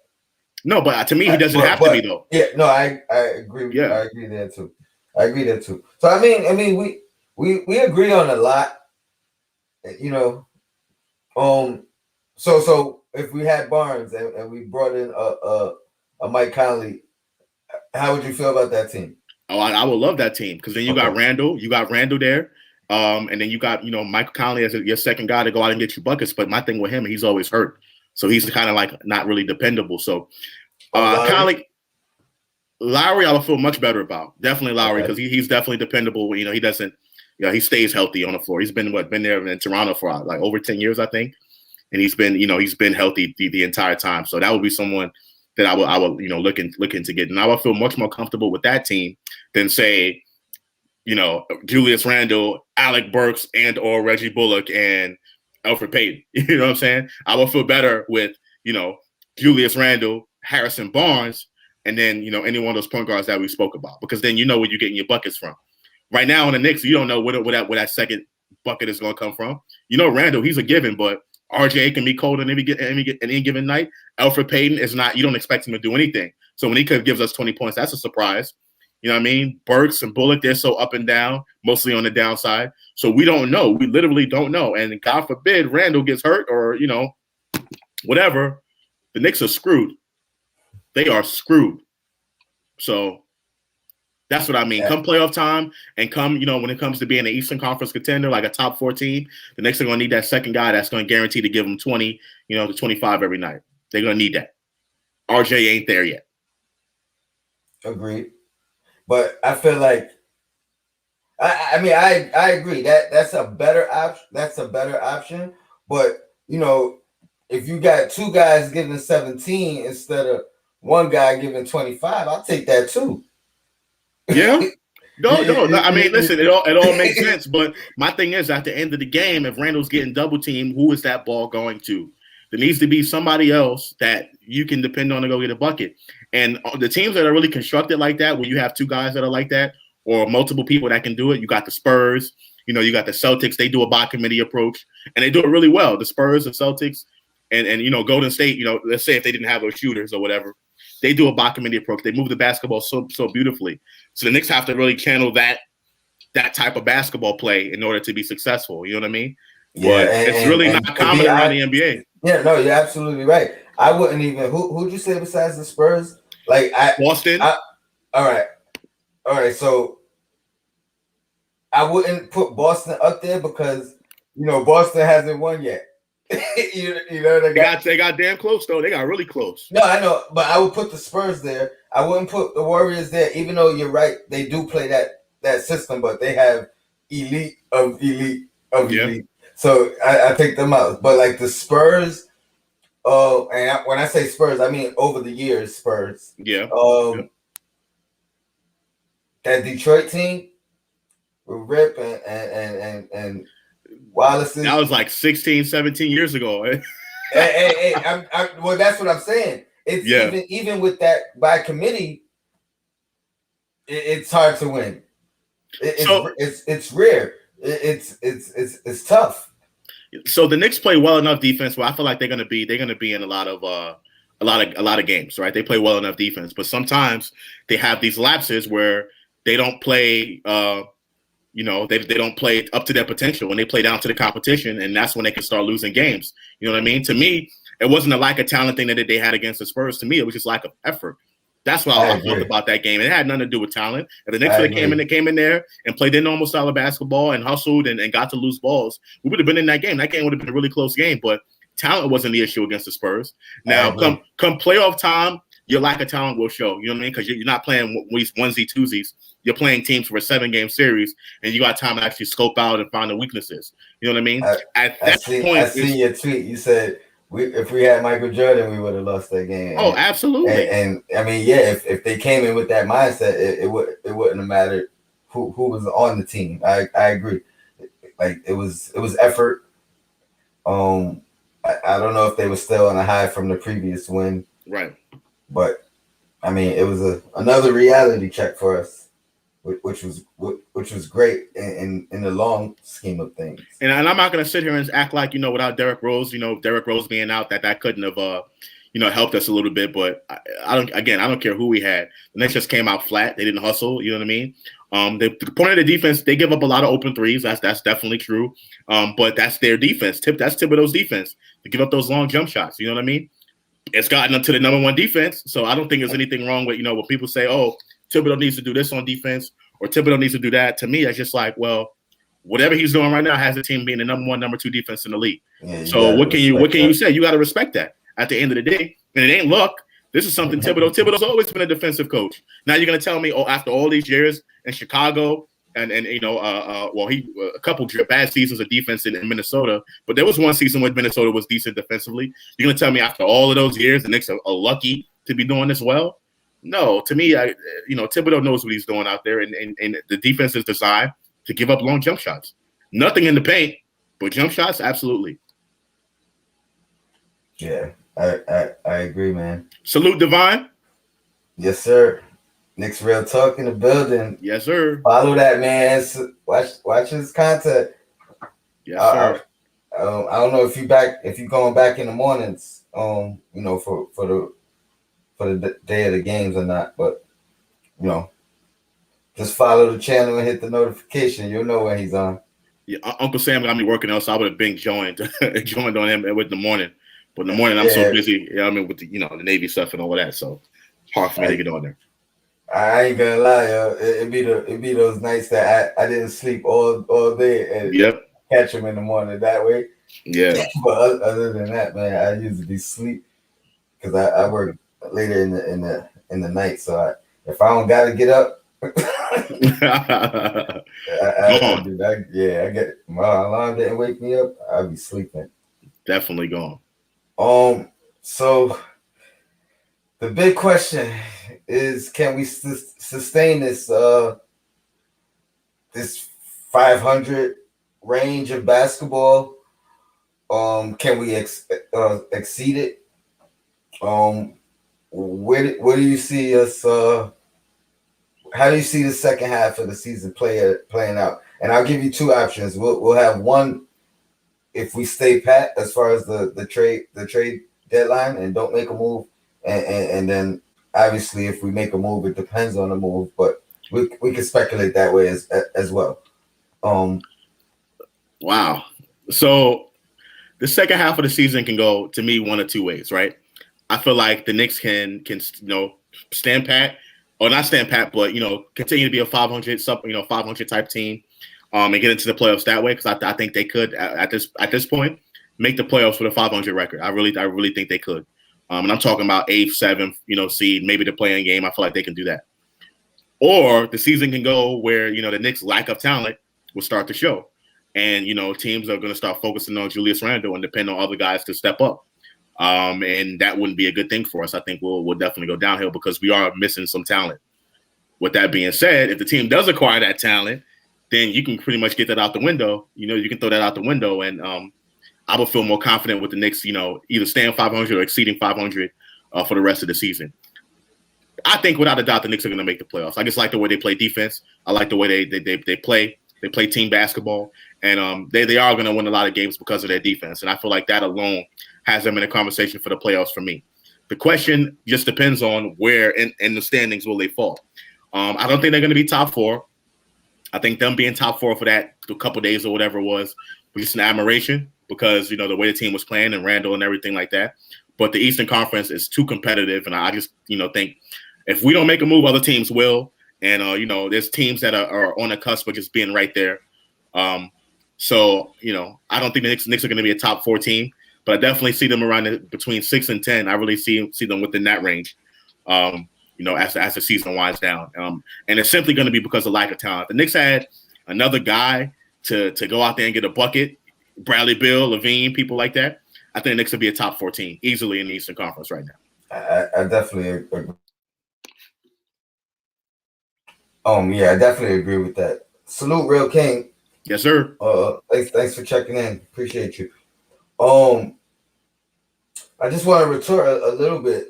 No, but to me, he doesn't have to be though. Yeah, no, I agree. I agree there too. So I mean, we agree on a lot. So if we had Barnes and we brought in a Mike Conley, how would you feel about that team? Oh, I would love that team because then you got Randle, there, and then you got Michael Conley as your second guy to go out and get you buckets. But my thing with him, he's always hurt, so he's kind of like not really dependable. So Lowry, I would feel much better about. Definitely Lowry because he's definitely dependable. He doesn't, he stays healthy on the floor. He's been there in Toronto for like over 10 years, I think. And he's been healthy the entire time. So that would be someone that I would looking to get. And I would feel much more comfortable with that team than say, Julius Randle, Alec Burks, and or Reggie Bullock and Alfred Payton. You know what I'm saying? I would feel better with, Julius Randle, Harrison Barnes, and then, any one of those point guards that we spoke about, because then where you're getting your buckets from. Right now on the Knicks, you don't know where that second bucket is going to come from. Randle, he's a given, but RJ can be cold on any given night. Alfred Payton is not. You don't expect him to do anything. So when he gives us 20 points, that's a surprise. You know what I mean? Burks and Bullock, they're so up and down, mostly on the downside. So we don't know. We literally don't know. And God forbid Randle gets hurt or, whatever, the Knicks are screwed. They are screwed. So That's what I mean. Yeah. Come playoff time and come, when it comes to being an Eastern Conference contender, like a top 4 team, the Knicks are going to need that second guy that's going to guarantee to give them 20, to 25 every night. They're going to need that. RJ ain't there yet. Agreed. But I feel like, I mean, I agree that's a better option. That's a better option. But, if you got 2 guys giving 17 instead of 1 guy giving 25, I'll take that too. Yeah. No. I mean, listen, it all makes sense. But my thing is, at the end of the game, if Randle's getting double teamed, who is that ball going to? There needs to be somebody else that you can depend on to go get a bucket. And the teams that are really constructed like that, where you have 2 guys that are like that, or multiple people that can do it, you got the Spurs, you got the Celtics. They do a by committee approach, and they do it really well. The Spurs, the Celtics, and Golden State. Let's say if they didn't have those shooters or whatever. They do a by committee approach. They move the basketball so beautifully. So the Knicks have to really channel that type of basketball play in order to be successful. You know what I mean? Yeah, but it's really not common around the NBA. Yeah, no, you're absolutely right. I wouldn't even. Who'd you say besides the Spurs? Like Boston. All right. So I wouldn't put Boston up there because Boston hasn't won yet. They got damn close though. They got really close. No, I know, but I would put the Spurs there. I wouldn't put the Warriors there, even though you're right. They do play that system, but they have elite of elite of elite. So I take them out. But like the Spurs, and when I say Spurs, I mean over the years Spurs. Yeah. That Detroit team with Rip and Wallace. That was like 16, 17 years ago. hey, well, that's what I'm saying. It's even with that by committee, it's hard to win. It's rare. It's tough. So the Knicks play well enough defense. Well, I feel like they're gonna be in a lot of games, right? They play well enough defense, but sometimes they have these lapses where they don't play. They don't play up to their potential when they play down to the competition, and that's when they can start losing games. You know what I mean? To me, it wasn't a lack of talent thing that they had against the Spurs. To me, it was just lack of effort. That's what I felt about that game. It had nothing to do with talent. If the Knicks came in there and played their normal style of basketball and hustled and got to loose balls, we would have been in that game. That game would have been a really close game, but talent wasn't the issue against the Spurs. Now, come playoff time, your lack of talent will show. You know what I mean? Because you're not playing onesie, twosies. You're playing teams for a 7-game series, and you got time to actually scope out and find the weaknesses. You know what I mean? I see your tweet. You said if we had Michael Jordan, we would have lost that game. Oh, absolutely. And I mean, if they came in with that mindset, it wouldn't have mattered who was on the team. I agree. Like it was effort. I don't know if they were still on a high from the previous win, right? But I mean, it was another reality check for us. Which was great in the long scheme of things. And I'm not going to sit here and act like, without Derrick Rose, Derrick Rose being out, that couldn't have, helped us a little bit. But I don't care who we had. The Knicks just came out flat. They didn't hustle. You know what I mean? The point of the defense, they give up a lot of open threes. That's definitely true. But that's their defense. That's Thibodeau's defense to give up those long jump shots. You know what I mean? It's gotten them to the number 1 defense. So I don't think there's anything wrong with, when people say, oh, Thibodeau needs to do this on defense or Thibodeau needs to do that. To me, it's just like, well, whatever he's doing right now has the team being the number 1, number 2 defense in the league. Yeah, so what can you say? You got to respect that at the end of the day. And it ain't luck. This is something Thibodeau's always been a defensive coach. Now you're going to tell me, after all these years in Chicago and he a couple bad seasons of defense in Minnesota, but there was one season when Minnesota was decent defensively. You're going to tell me after all of those years, the Knicks are lucky to be doing this well? No, to me, Thibodeau knows what he's doing out there, and the defense is designed to give up long jump shots. Nothing in the paint, but jump shots, absolutely. Yeah, I agree, man. Salute, Divine. Yes, sir. Knicks Real Talk in the building. Yes, sir. Follow that, man. Watch his content. Yes, sir. I don't know if you're going back in the mornings, for the day of the games or not, but just follow the channel and hit the notification. You'll know when he's on. Yeah, Uncle Sam got me working out, so I would have been joined on him with the morning. But in the morning, I'm so busy. With the the Navy stuff and all of that, so hard for me to get on there. I ain't gonna lie, yo. It be those nights that I didn't sleep all day and Yep. catch them in the morning that way. Yeah. But other than that, man, I usually sleep because I work later in the night. So if I don't gotta get up, I Gone. do that. Yeah, I get my alarm didn't wake me up. I'll be sleeping. Definitely gone. So the big question is, can we sustain this 500 range of basketball? Can we exceed it? Um, where do you see us? How do you see the second half of the season playing out? And I'll give you two options. We'll have one if we stay pat as far as the trade deadline and don't make a move, and then obviously if we make a move, it depends on the move, but we can speculate that way as well. Um, Wow. So the second half of the season can go to me one of two ways, right? I feel like the Knicks can stand pat, or not stand pat, but continue to be a 500 500 type team, and get into the playoffs that way, because I think they could at this point make the playoffs with a 500 record. I really think they could, and I'm talking about eighth, seventh, seed, maybe the playing game. I feel like they can do that. Or the season can go where the Knicks' lack of talent will start to show, and teams are going to start focusing on Julius Randle and depend on other guys to step up. And that wouldn't be a good thing for us. I think we'll definitely go downhill because we are missing some talent. With that being said, if the team does acquire that talent, then you can pretty much get that out the window. You can throw that out the window, and I would feel more confident with the Knicks, either staying 500 or exceeding 500 for the rest of the season. I think without a doubt the Knicks are going to make the playoffs. I just like the way they play defense. I like the way they play. They play team basketball, and they are going to win a lot of games because of their defense. And I feel like that alone has them in a conversation for the playoffs for me. The question just depends on where in the standings will they fall. I don't think they're going to be top four. I think them being top four for that a couple days or whatever it was just an admiration because, the way the team was playing and Randall and everything like that. But the Eastern Conference is too competitive, and I just, think if we don't make a move, other teams will. And, there's teams that are on the cusp of just being right there. So, I don't think the Knicks are going to be a top four team, but I definitely see them around between 6 and 10. I really see them within that range, as the season winds down. And it's simply going to be because of lack of talent. The Knicks had another guy to go out there and get a bucket, Bradley Beal, Levine, people like that. I think the Knicks will be a top 14 easily in the Eastern Conference right now. I definitely agree. Yeah, I definitely agree with that. Salute, Real King. Yes, sir. Thanks for checking in. Appreciate you. I just want to retort a little bit.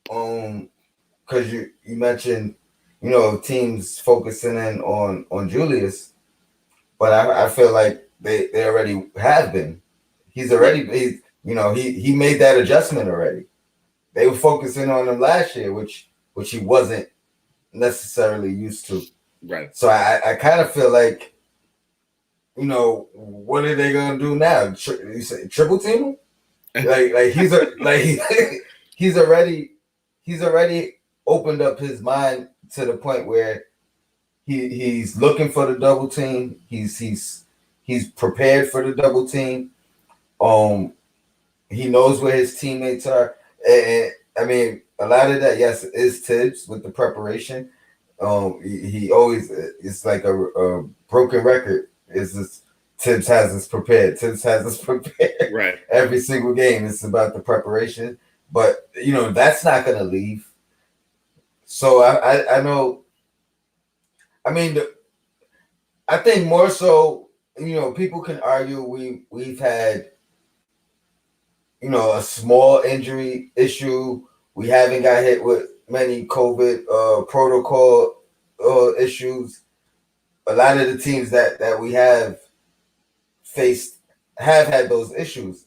Because you mentioned, teams focusing in on Julius, but I feel like they already have been. He made that adjustment already. They were focusing on him last year, which he wasn't necessarily used to. Right. So I kind of feel like, what are they gonna do now? You say triple team him? like he's already opened up his mind to the point where he's looking for the double team. He's prepared for the double team. He knows where his teammates are. And I mean, a lot of that, yes, is Tibbs with the preparation. He always, it's like a broken record. Is this Tibbs has us prepared. Tibbs has us prepared. Right. Every single game, it's about the preparation. But that's not gonna leave. So I know. I mean, I think more so. People can argue we've had a small injury issue. We haven't got hit with many COVID protocol issues. A lot of the teams that we have faced have had those issues.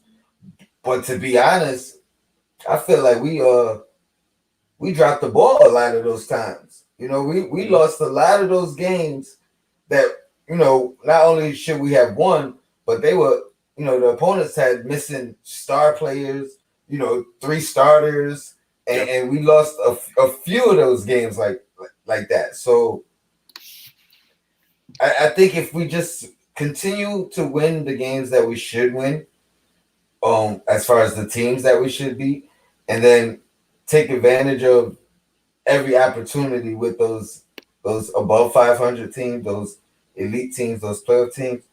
But to be honest, I feel like we dropped the ball a lot of those times. We lost a lot of those games that, not only should we have won, but they were, the opponents had missing star players, 3 starters, and we lost a few of those games like that. So I think if we just continue to win the games that we should win, as far as the teams that we should beat, and then take advantage of every opportunity with those above 500 teams, those elite teams, those playoff teams.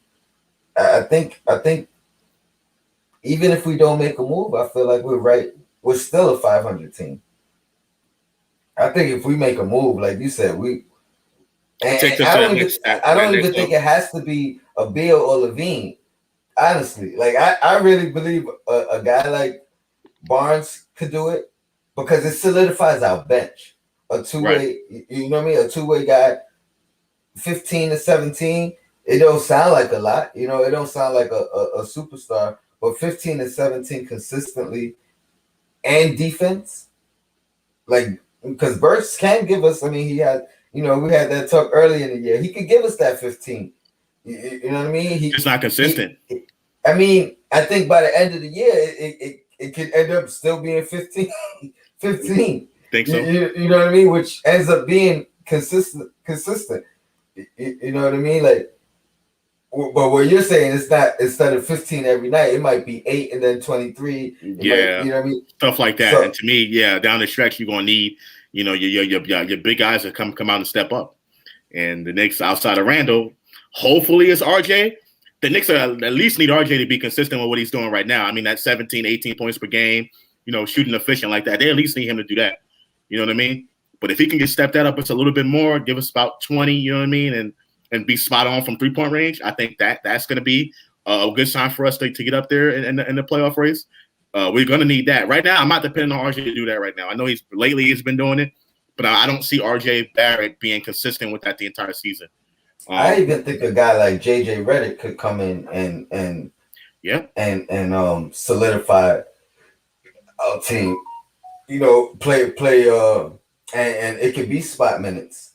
I think even if we don't make a move, I feel like we're right. We're still a 500 team. I think if we make a move, like you said, I don't even think it has to be a Beal or Levine. Honestly, like I really believe a guy like Barnes could do it because it solidifies our bench. A two-way, you know what I mean? A two-way guy, 15 to 17. It don't sound like a lot, you know. It don't sound like a superstar, but 15 to 17 consistently and defense, like because Burks can give us. I mean, he had, you know, we had that talk early in the year. He could give us that 15. You know what I mean? He's not consistent. I mean, I think by the end of the year, it could end up still being 15. 15. Think so? You know what I mean? Which ends up being consistent. You know what I mean? Like, but what you're saying is that instead of 15 every night, it might be 8 and then 23. Yeah, might, you know what I mean? Stuff like that. So, and to me, yeah, down the stretch, you're gonna need, you know, your big guys to come out and step up. And the Knicks, outside of Randle, hopefully it's RJ. The Knicks at least need RJ to be consistent with what he's doing right now. I mean, that 17, 18 points per game, you know, shooting efficient like that. They at least need him to do that. You know what I mean? But if he can just step that up just a little bit more, give us about 20, you know what I mean, and be spot on from 3-point range, I think that's going to be a good sign for us to get up there in the playoff race. We're going to need that. Right now, I'm not depending on RJ to do that right now. I know he's been doing it, but I don't see RJ Barrett being consistent with that the entire season. I even think a guy like JJ Redick could come in and solidify our team. You know, play and it could be spot minutes,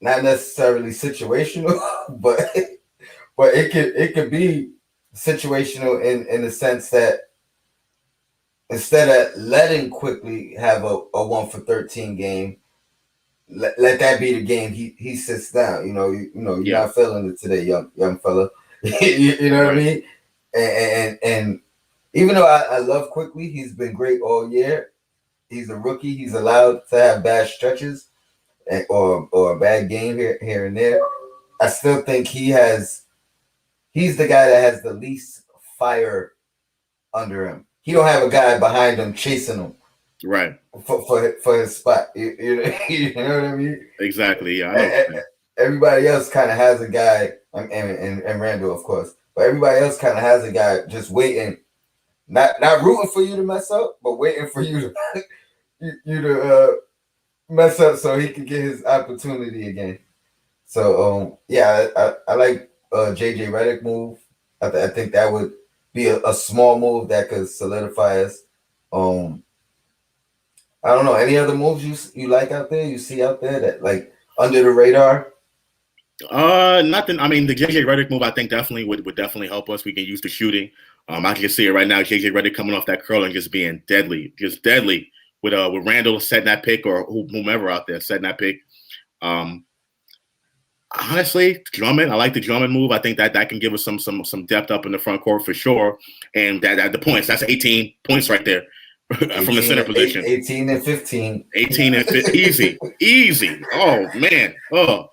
not necessarily situational, but it could be situational in the sense that instead of letting Quickly have a 1 for 13 game, let that be the game he sits down. You know, you're not feeling it today, young fella. you know what I mean? And even though I love Quickly, he's been great all year. He's a rookie. He's allowed to have bad stretches or a bad game here and there. I still think he's the guy that has the least fire under him. He don't have a guy behind him chasing him. Right. For his spot. You know what I mean? Exactly. Yeah. Everybody else kind of has a guy, and Randle, of course, but everybody else kind of has a guy just waiting, not rooting for you to mess up, but waiting for you to mess up so he can get his opportunity again. So I like JJ Redick move. I think that would be a small move that could solidify us. I don't know, any other moves you like out there, you see out there that like under the radar? Nothing. I mean, the JJ Redick move I think definitely would definitely help us. We can use the shooting. I can see it right now. JJ Redick coming off that curl and just being deadly with Randle setting that pick or whomever out there setting that pick. Honestly, Drummond. I like the Drummond move. I think that can give us some depth up in the front court for sure. And that the points. That's 18 points right there from the center position. 18 and 15. 18 and 15. Easy. Oh man. Oh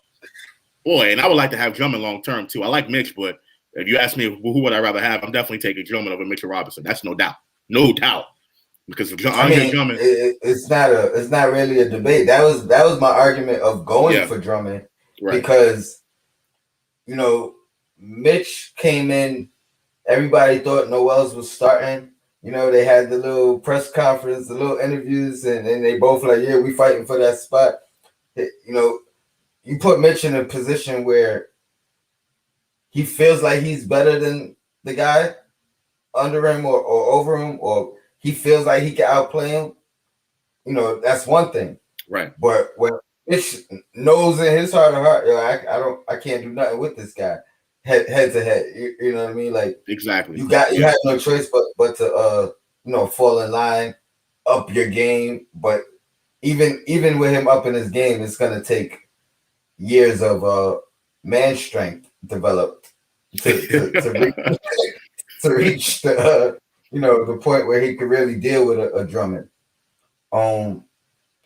boy. And I would like to have Drummond long term too. I like Mitch, but if you ask me who would I rather have, I'm definitely taking Drummond over Mitchell Robinson. That's no doubt. No doubt. Because Drummond, it's not really a debate. That was my argument of going for Drummond. Right. Because, you know, Mitch came in, everybody thought Noel's was starting. You know, they had the little press conference, the little interviews, and they both like, yeah, we fighting for that spot. You know, you put Mitch in a position where he feels like he's better than the guy under him or over him, or he feels like he can outplay him. You know, that's one thing. Right. But when Mitch knows in his heart of heart, I can't do nothing with this guy head to head. You know what I mean? Like exactly. You have no choice but to fall in line up your game, but even with him up in his game, it's gonna take years of man strength developed to reach to reach the the point where he could really deal with a Drummond. Um,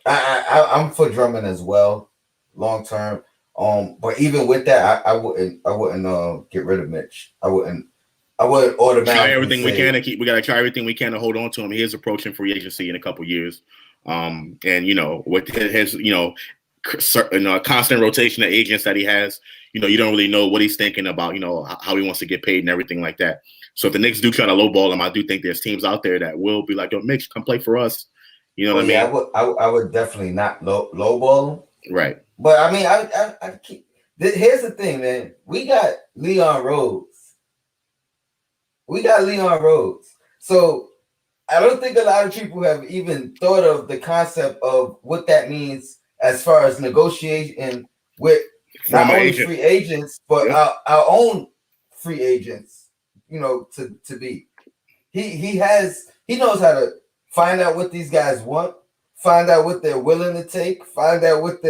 I'm for Drummond as well, long term. But even with that, I wouldn't get rid of Mitch. I would Try automatically everything we say, can to keep. We got to try everything we can to hold on to him. He is approaching free agency in a couple years, and with his constant rotation of agents that he has, you don't really know what he's thinking about. How he wants to get paid and everything like that. So if the Knicks do try to lowball him, I do think there's teams out there that will be like, "Yo, Mitch, come play for us." You know what I mean? Yeah, I would definitely not lowball him. Right. But I mean, I keep. Here's the thing, man. We got Leon Rhodes. So I don't think a lot of people have even thought of the concept of what that means as far as negotiating with not only free agents, but our own free agents, to be. He knows how to find out what these guys want, find out what they're willing to take, find out what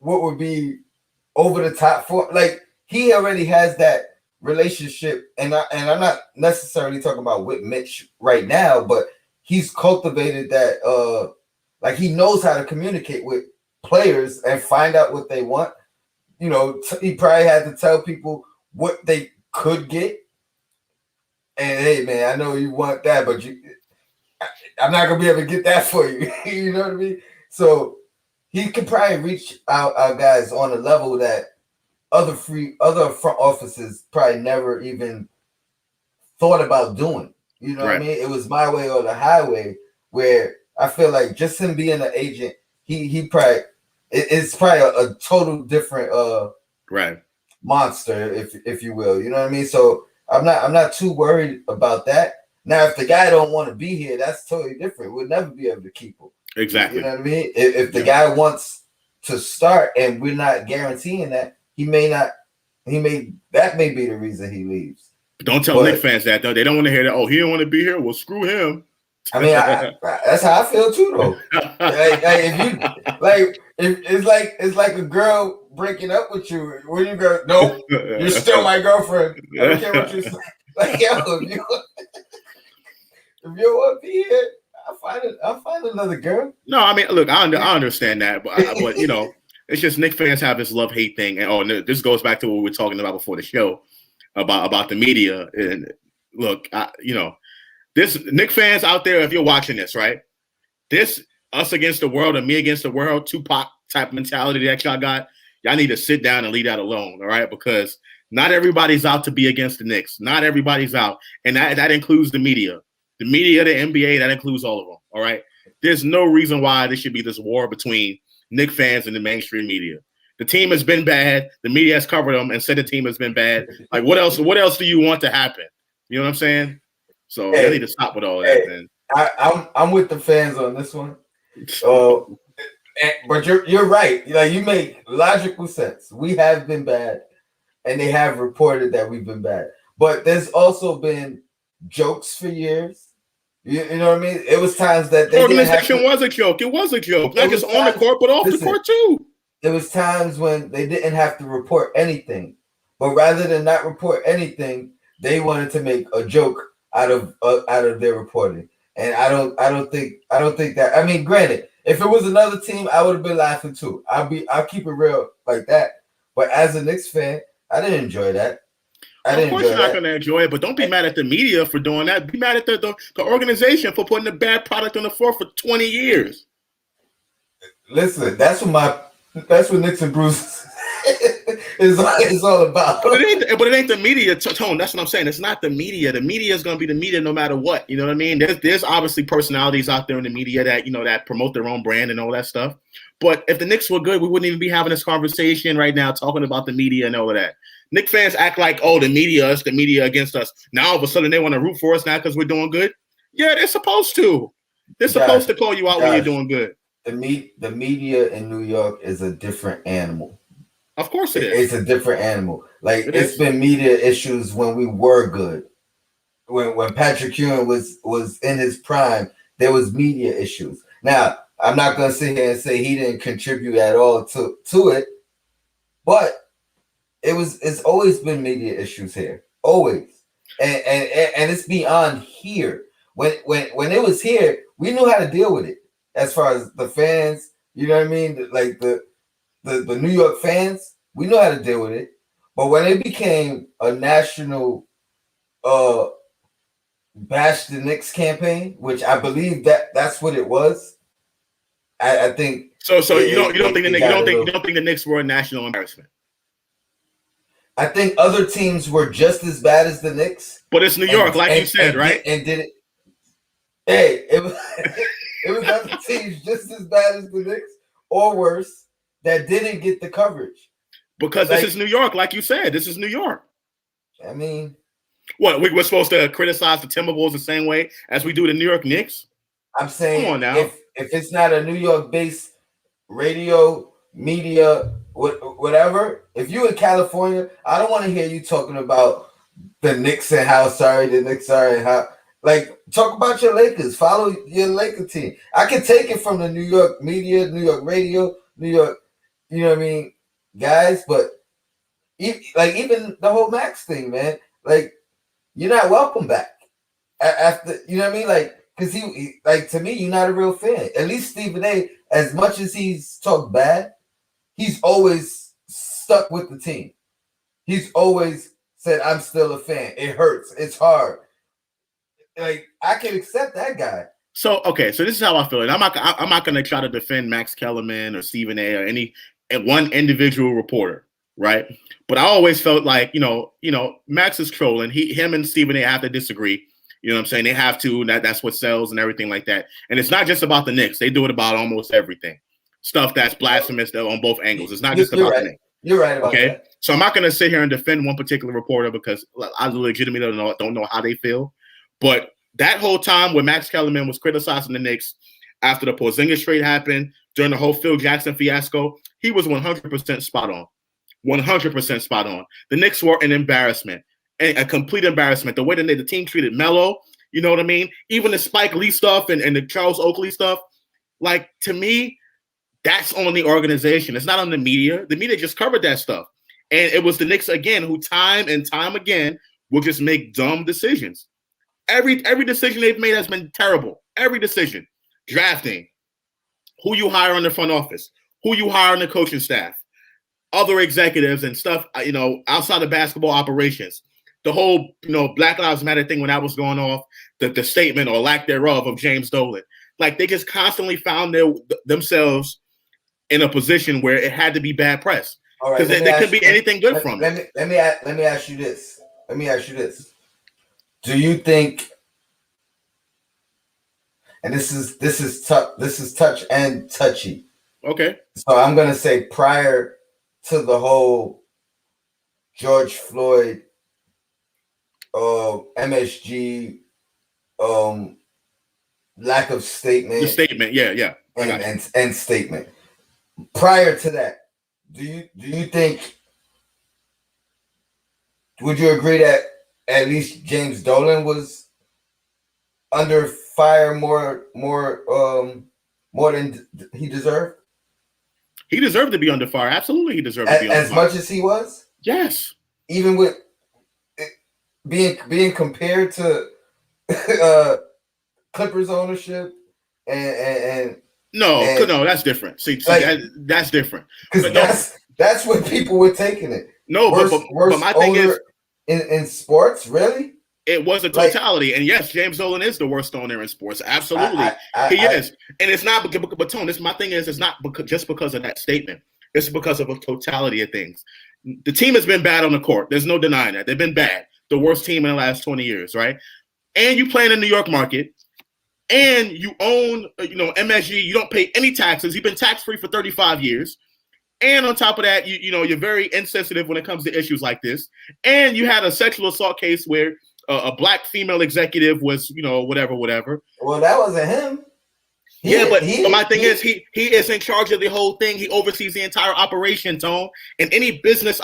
would be over the top for. Like, he already has that relationship, and I'm not necessarily talking about with Mitch right now, but he's cultivated that like, he knows how to communicate with players and find out what they want. He probably had to tell people what they could get. And hey, man, I know you want that, but I'm not gonna be able to get that for you. You know what I mean? So he could probably reach our guys on a level that other front offices probably never even thought about doing. You know what I mean? It was my way or the highway, where I feel like just him being an agent, he probably it's probably a total different monster, if you will. You know what I mean? So I'm not too worried about that. Now, if the guy don't want to be here, that's totally different. We'll never be able to keep him. Exactly. You know what I mean? If the guy wants to start and we're not guaranteeing that, that may be the reason he leaves. Don't tell Knicks fans that, though. They don't want to hear that. Oh, he don't want to be here. Well, screw him. I mean, that's how I feel too, though. It's like a girl breaking up with you. When you go, no, you're still my girlfriend. I don't care what you say. Like, yo, if you want to be here, I'll find another girl. No, I mean, look, I understand that, but it's just Knicks fans have this love-hate thing, and this goes back to what we were talking about before the show about the media. And look, this Knicks fans out there, if you're watching this, right, this us against the world and me against the world, Tupac type mentality that y'all got, y'all need to sit down and leave that alone, all right? Because not everybody's out to be against the Knicks. Not everybody's out, and that includes the media. The media, the NBA, that includes all of them, all right? There's no reason why there should be this war between Knicks fans and the mainstream media. The team has been bad. The media has covered them and said the team has been bad. Like, what else do you want to happen? You know what I'm saying? So they need to stop with all that, man. I'm with the fans on this one. But you're right. Like, you make logical sense. We have been bad, and they have reported that we've been bad. But there's also been jokes for years. You know what I mean? It was times that the organization was a joke. It was a joke. Not just on the court, but off the court too. There was times when they didn't have to report anything, but rather than not report anything, they wanted to make a joke out of their reporting. And I don't think that. I mean, granted, if it was another team, I would have been laughing too. I'll keep it real like that. But as a Knicks fan, I didn't enjoy that. Of course you're not going to enjoy it, but don't be mad at the media for doing that. Be mad at the organization for putting a bad product on the floor for 20 years. Listen, that's what Knicks and Bruce is all about. But it ain't the media, Tone. That's what I'm saying. It's not the media. The media is going to be the media no matter what. You know what I mean? There's obviously personalities out there in the media that that promote their own brand and all that stuff. But if the Knicks were good, we wouldn't even be having this conversation right now talking about the media and all of that. Knicks fans act like, oh, the media against us. Now all of a sudden they want to root for us now because we're doing good. Yeah, they're supposed to. They're supposed to call you out when you're doing good. The media in New York is a different animal. Of course it is. It's a different animal. Like, it's been media issues when we were good. When Patrick Ewing was in his prime, there was media issues. Now, I'm not going to sit here and say he didn't contribute at all to it, but it's always been media issues here, always, and it's beyond here. When it was here, we knew how to deal with it. As far as the fans, you know what I mean, like the New York fans, we know how to deal with it. But when it became a national bash the Knicks campaign, which I believe that's what it was, I think. So you don't think the Knicks were a national embarrassment? I think other teams were just as bad as the Knicks. But it's New York, you said, right? And did it. Hey, it was it was other teams just as bad as the Knicks or worse that didn't get the coverage. Because this is New York, like you said. This is New York. I mean, what, we're supposed to criticize the Timberwolves the same way as we do the New York Knicks? I'm saying, come on now. If it's not a New York-based radio, media, whatever, if you in California, I don't want to hear you talking about the Knicks and how sorry the Knicks are and how. Like, talk about your Lakers. Follow your Laker team. I can take it from the New York media, New York radio, New York, you know what I mean, guys. But even the whole Max thing, man. Like, you're not welcome back after. You know what I mean? Like, because he to me, you're not a real fan. At least Stephen A. As much as he's talked bad, he's always stuck with the team. He's always said, "I'm still a fan. It hurts. It's hard." Like, I can accept that guy. So this is how I feel. And I'm not going to try to defend Max Kellerman or Stephen A. or any one individual reporter, right? But I always felt like, Max is trolling. Him and Stephen A. have to disagree. You know what I'm saying? They have to. That's what sells and everything like that. And it's not just about the Knicks. They do it about almost everything. Stuff that's blasphemous on both angles. It's not just about the Knicks. You're right about that. So I'm not going to sit here and defend one particular reporter because I legitimately don't know how they feel. But that whole time when Max Kellerman was criticizing the Knicks after the Porzingis trade happened, during the whole Phil Jackson fiasco, he was 100% spot on. 100% spot on. The Knicks were an embarrassment, a complete embarrassment. The way that the team treated Melo, you know what I mean? Even the Spike Lee stuff and the Charles Oakley stuff, like, to me, that's on the organization. It's not on the media. The media just covered that stuff. And it was the Knicks, again, who time and time again will just make dumb decisions. Every decision they've made has been terrible. Every decision. Drafting, who you hire on the front office, who you hire on the coaching staff, other executives and stuff, outside of basketball operations. The whole, Black Lives Matter thing when that was going off, the statement or lack thereof of James Dolan. Like, they just constantly found themselves in a position where it had to be bad press. Because there could be anything good from it. Let me ask you this. Do you think, and this is touch and touchy. Okay. So I'm gonna say prior to the whole George Floyd MSG lack of statement. The statement, yeah. And statement. Prior to that, do you think, would you agree that at least James Dolan was under fire more than he deserved? He deserved to be under fire. Absolutely, he deserved to be under fire. As much as he was? Yes. Even with being compared to Clippers ownership and no, that's different. See, that's different. Because that's what people were taking it. No, but my thing is, in sports, really? It was a totality. And yes, James Dolan is the worst owner in sports. Absolutely. He is. And it's not, but Tone, my thing is, it's not just because of that statement. It's because of a totality of things. The team has been bad on the court. There's no denying that. They've been bad. The worst team in the last 20 years, right? And you play in the New York market, and you own, MSG. You don't pay any taxes. You've been tax-free for 35 years. And on top of that, you're very insensitive when it comes to issues like this. And you had a sexual assault case where a black female executive was, whatever. Well, that wasn't him. But my thing is, he is in charge of the whole thing. He oversees the entire operation, Tone. In any business,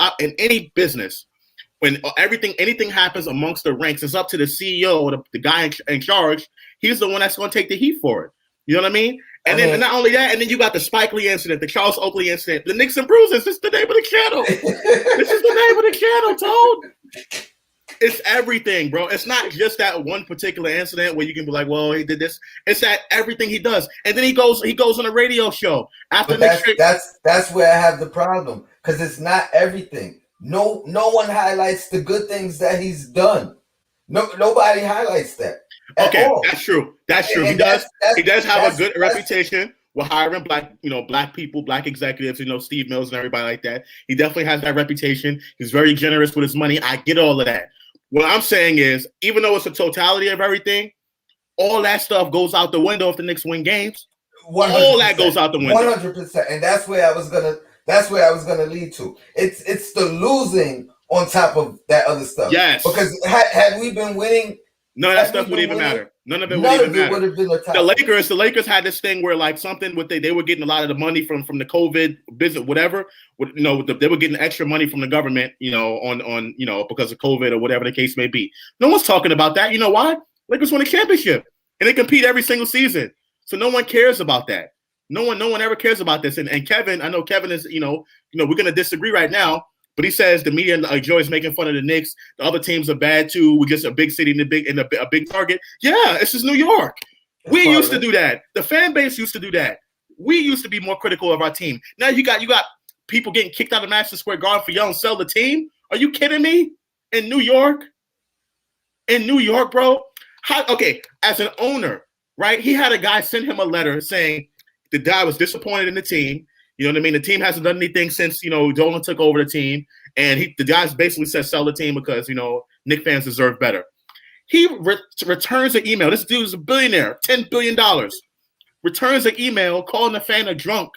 when anything happens amongst the ranks, it's up to the CEO or the guy in charge. he's the one that's going to take the heat for it. You know what I mean? And then not only that, and then you got the Spike Lee incident, the Charles Oakley incident, the Knicks and Bruises. This is the name of the channel. This is the name of the channel, Toad. It's everything, bro. It's not just that one particular incident where you can be like, well, he did this. It's that everything he does. And then he goes on a radio show after that's where I have the problem. Because it's not everything. No one highlights the good things that he's done. Nobody highlights that. Okay, all. That's true. That's true. He does have a good reputation with hiring black people, black executives, Steve Mills and everybody like that. He definitely has that reputation. He's very generous with his money. I get all of that. What I'm saying is, even though it's a totality of everything, all that stuff goes out the window if the Knicks win games. 100%. All that goes out the window. 100%. And that's where I was gonna lead to. It's the losing on top of that other stuff. Yes. Because had we been winning, none of that stuff would even matter. None of it would even matter. The Lakers had this thing where like something with they were getting a lot of the money from the COVID business, whatever. They were getting extra money from the government, on because of COVID or whatever the case may be. No one's talking about that. You know why? Lakers won a championship and they compete every single season. So no one cares about that. No one ever cares about this. And Kevin, I know Kevin is, we're gonna disagree right now. But he says the media enjoys making fun of the Knicks. The other teams are bad too. We're just a big city and a big target. Yeah, it's just New York. We used to do that. The fan base used to do that. We used to be more critical of our team. Now you got people getting kicked out of Madison Square Garden for yelling "sell the team." Are you kidding me? In New York, bro. Okay, as an owner, right? He had a guy send him a letter saying the guy was disappointed in the team. You know what I mean? The team hasn't done anything since, Dolan took over the team. And the guys basically said sell the team because, Knicks fans deserve better. He returns an email. This dude's a billionaire, $10 billion. Returns an email calling the fan a drunk,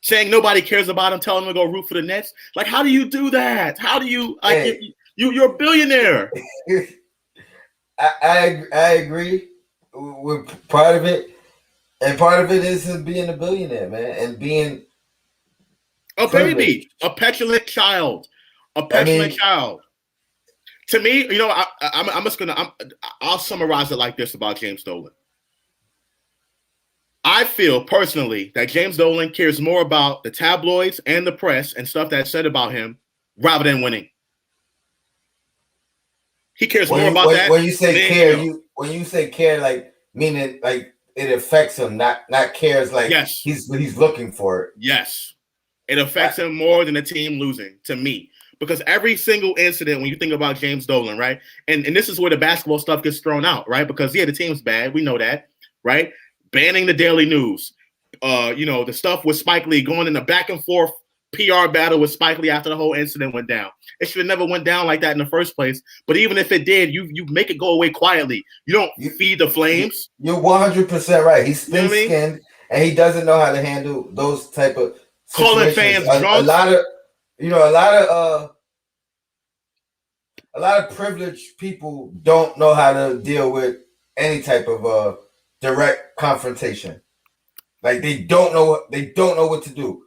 saying nobody cares about him, telling him to go root for the Nets. Like, how do you do that? How do you you're a billionaire. I agree with part of it. And part of it is being a billionaire, man, and being a baby, a petulant child, child. To me, I'll summarize it like this about James Dolan. I feel personally that James Dolan cares more about the tabloids and the press and stuff that's said about him rather than winning. He cares more about that. When you say care, like meaning like it affects him, not cares like yes. he's looking for it. Yes. It affects him more than the team losing, to me. Because every single incident, when you think about James Dolan, right? And this is where the basketball stuff gets thrown out, right? Because, the team's bad. We know that, right? Banning the Daily News. The stuff with Spike Lee going in the back and forth PR battle with Spike Lee after the whole incident went down. It should have never went down like that in the first place. But even if it did, you make it go away quietly. You don't feed the flames. You're 100% right. He's thin-skinned, and he doesn't know how to handle those type of calling fans drunk. A lot of privileged people don't know how to deal with any type of direct confrontation. Like they don't know what to do.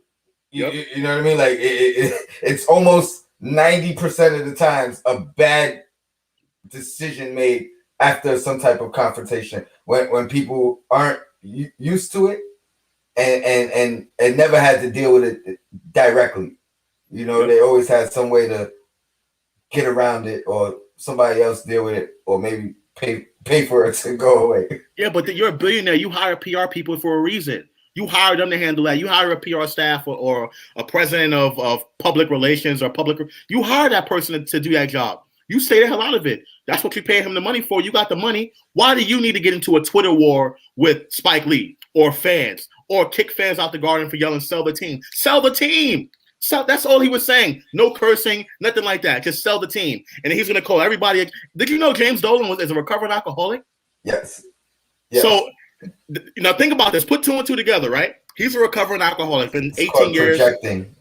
Yep. You know what I mean? Like it's almost 90% of the times a bad decision made after some type of confrontation when people aren't used to it and never had to deal with it directly. They always had some way to get around it, or somebody else deal with it, or maybe pay for it to go away. Yeah, but you're a billionaire. You hire PR people for a reason. You hire them to handle that. You hire a PR staff or a president of public relations or you hire that person to do that job. You stay the hell out of it. That's what you pay him the money for. You got the money. Why do you need to get into a Twitter war with Spike Lee or fans or kick fans out the garden for yelling, sell the team? Sell the team. So that's all he was saying. No cursing, nothing like that. Just sell the team. And he's going to call everybody. Did you know James Dolan is a recovering alcoholic? Yes. So now think about this. Put two and two together, right? He's a recovering alcoholic. Been 18 years. Projecting.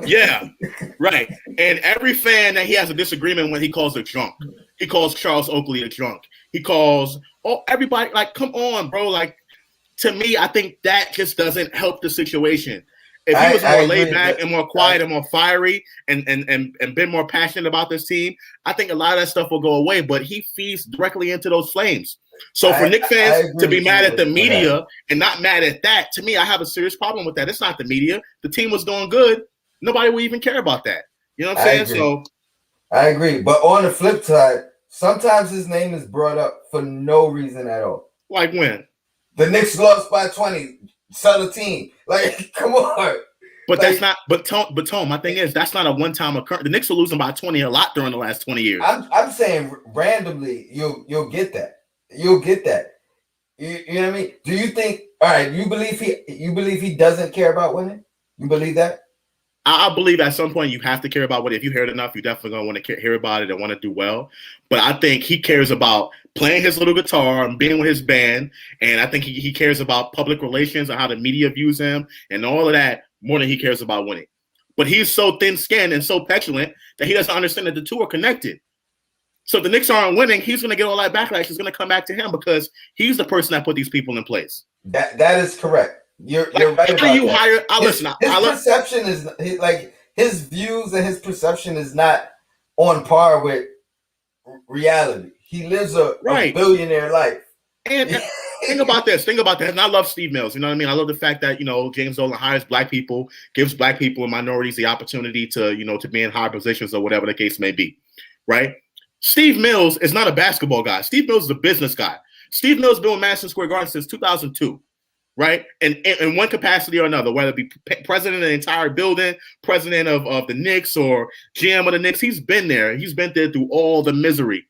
Yeah, right. And every fan that he has a disagreement with, he calls a drunk. He calls Charles Oakley a drunk. He calls everybody. Like, come on, bro. Like, to me, I think that just doesn't help the situation. If he was more laid back and more quiet and more fiery and been more passionate about this team, I think a lot of that stuff will go away. But he feeds directly into those flames. So for Knicks fans to agree be with mad you at the with media that. and not mad at that, to me, I have a serious problem with that. It's not the media. The team was doing good. Nobody would even care about that. You know what I'm saying? So I agree. But on the flip side, sometimes his name is brought up for no reason at all. like when? The Knicks lost by 20. Sell the team. Like, come on. But like, that's not. But Tone. My thing is that's not a one-time occurrence. The Knicks were losing by 20 a lot during the last 20 years. I'm saying randomly, you'll get that. You'll get that. You know what I mean? Do you think? All right. You believe he doesn't care about winning? You believe that? I believe at some point you have to care about what. If you hear it enough, you definitely gonna want to hear about it and want to do well. But I think he cares about playing his little guitar and being with his band, and I think he cares about public relations and how the media views him and all of that more than he cares about winning. But he's so thin-skinned and so petulant that he doesn't understand that the two are connected. So if the Knicks aren't winning, he's going to get all that backlash. It's going to come back to him because he's the person that put these people in place. That is correct. You're right about that. His perception is like his views and his perception is not on par with reality. He lives a billionaire life. And think about this. And I love Steve Mills. You know what I mean? I love the fact that, James Dolan hires black people, gives black people and minorities the opportunity to, to be in high positions or whatever the case may be. Right? Steve Mills is not a basketball guy. Steve Mills is a business guy. Steve Mills has been with Madison Square Garden since 2002. Right? And in one capacity or another, whether it be president of the entire building, president of the Knicks or GM of the Knicks, he's been there. He's been there through all the misery.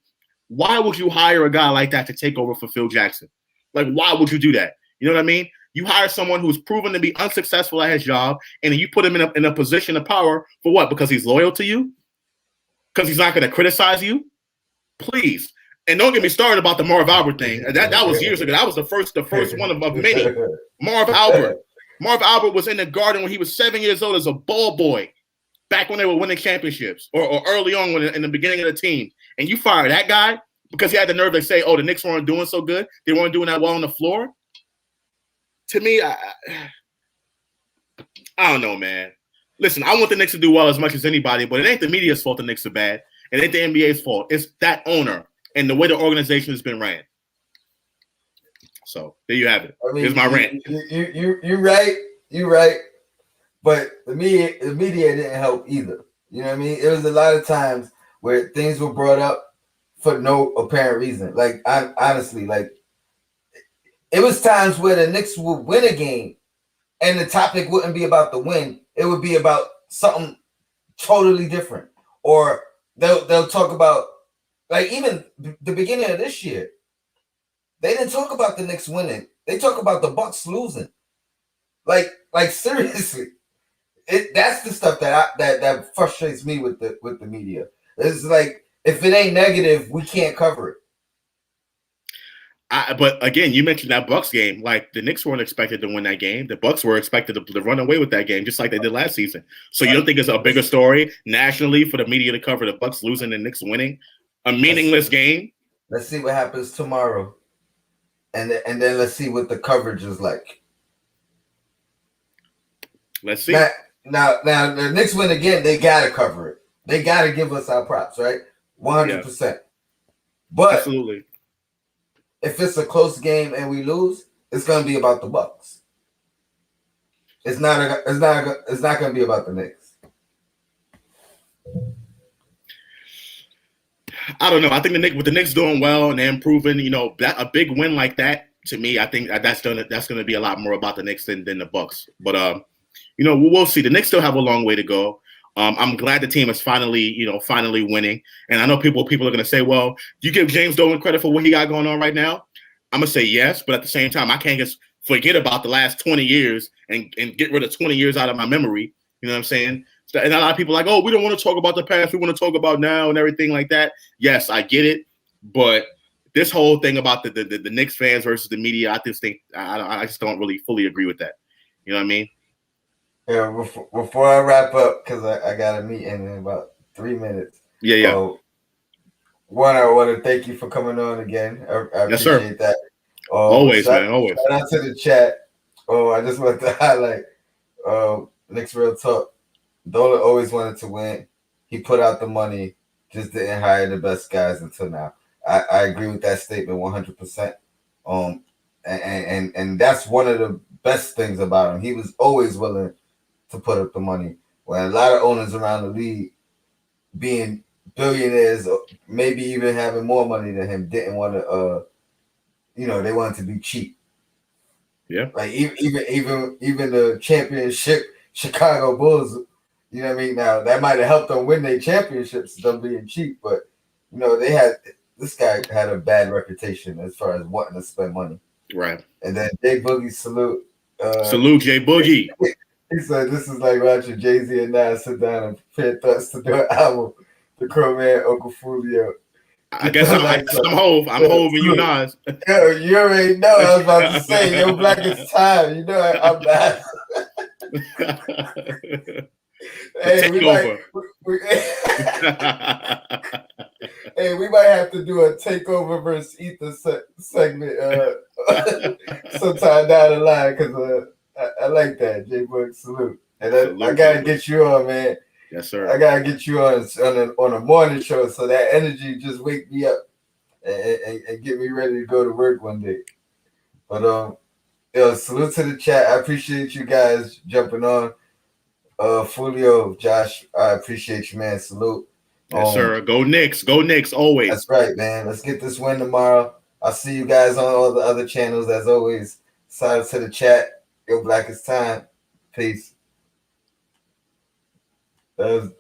Why would you hire a guy like that to take over for Phil Jackson? Like, why would you do that? You know what I mean? You hire someone who's proven to be unsuccessful at his job, and then you put him in a position of power for what? Because he's loyal to you? Because he's not going to criticize you? Please. And don't get me started about the Marv Albert thing. That was years ago. That was the first one of many. Marv Albert. Marv Albert was in the Garden when he was 7 years old as a ball boy, back when they were winning championships or early on in the beginning of the team. And you fire that guy because he had the nerve to say, oh, the Knicks weren't doing so good. They weren't doing that well on the floor. To me, I don't know, man. Listen, I want the Knicks to do well as much as anybody, but it ain't the media's fault the Knicks are bad. It ain't the NBA's fault. It's that owner and the way the organization has been ran. So there you have it. I mean, here's my rant. You're right. You're right. But the media didn't help either. You know what I mean? It was a lot of times where things were brought up for no apparent reason. Like, honestly, like, it was times where the Knicks would win a game and the topic wouldn't be about the win. It would be about something totally different. Or they'll talk about, like, even the beginning of this year, they didn't talk about the Knicks winning. They talk about the Bucks losing. Like seriously. That's the stuff that frustrates me with the media. It's like, if it ain't negative, we can't cover it. But again, you mentioned that Bucks game. Like, the Knicks weren't expected to win that game. The Bucks were expected to run away with that game, just like they did last season. So you don't think it's a bigger story nationally for the media to cover the Bucks losing and Knicks winning a meaningless game? Let's see what happens tomorrow, and then let's see what the coverage is like. Let's see. Now the Knicks win again. They gotta cover it. They gotta give us our props, right? 100%. But absolutely. If it's a close game and we lose, it's gonna be about the Bucks. It's not gonna be about the Knicks. I don't know. I think with the Knicks doing well and they're improving, a big win like that, to me, I think that's gonna be a lot more about the Knicks than the Bucks. But we'll see. The Knicks still have a long way to go. I'm glad the team is finally winning. And I know people are gonna say, well, do you give James Dolan credit for what he got going on right now? I'm gonna say yes, but at the same time, I can't just forget about the last 20 years and get rid of 20 years out of my memory. You know what I'm saying? And a lot of people are like, oh, we don't want to talk about the past. We want to talk about now and everything like that. Yes, I get it. But this whole thing about the Knicks fans versus the media, I just don't really fully agree with that. You know what I mean? Yeah, before I wrap up, because I got a meeting in about 3 minutes. Yeah. One, I want to thank you for coming on again. I appreciate that. Always, man. Always. Shout out to the chat. I just want to highlight Knicks Real Talk. Dolan always wanted to win. He put out the money, just didn't hire the best guys until now. I agree with that statement 100%. And that's one of the best things about him. He was always willing to put up the money. When a lot of owners around the league, being billionaires, maybe even having more money than him, didn't want to. They wanted to be cheap. Yeah. Like even the championship Chicago Bulls. You know what I mean? Now that might have helped them win their championships, them being cheap, but this guy had a bad reputation as far as wanting to spend money. Right. And then Jay Boogie salute. Salute Jay Boogie. He said this is like watching Jay-Z and Nas sit down and compare thoughts to do an album. The Crow Man, Uncle Fulio. I guess I'm Hove. I'm Hove and you Nas. Yo, you already know. I was about to say, yo, Blackest Time. You know, I'm bad. Hey, we might have to do a takeover versus Ether segment sometime down the line because I like that. J Book salute, and I gotta get you on, man. Yes, sir. I gotta get you on a morning show so that energy just wake me up and get me ready to go to work one day. But salute to the chat. I appreciate you guys jumping on. Fulio, Josh, I appreciate you, man. Salute. Yes, sir. Go Knicks. Go Knicks always. That's right, man. Let's get this win tomorrow. I'll see you guys on all the other channels as always. Sign up to the chat. Yo, Blackest Time. Peace. That was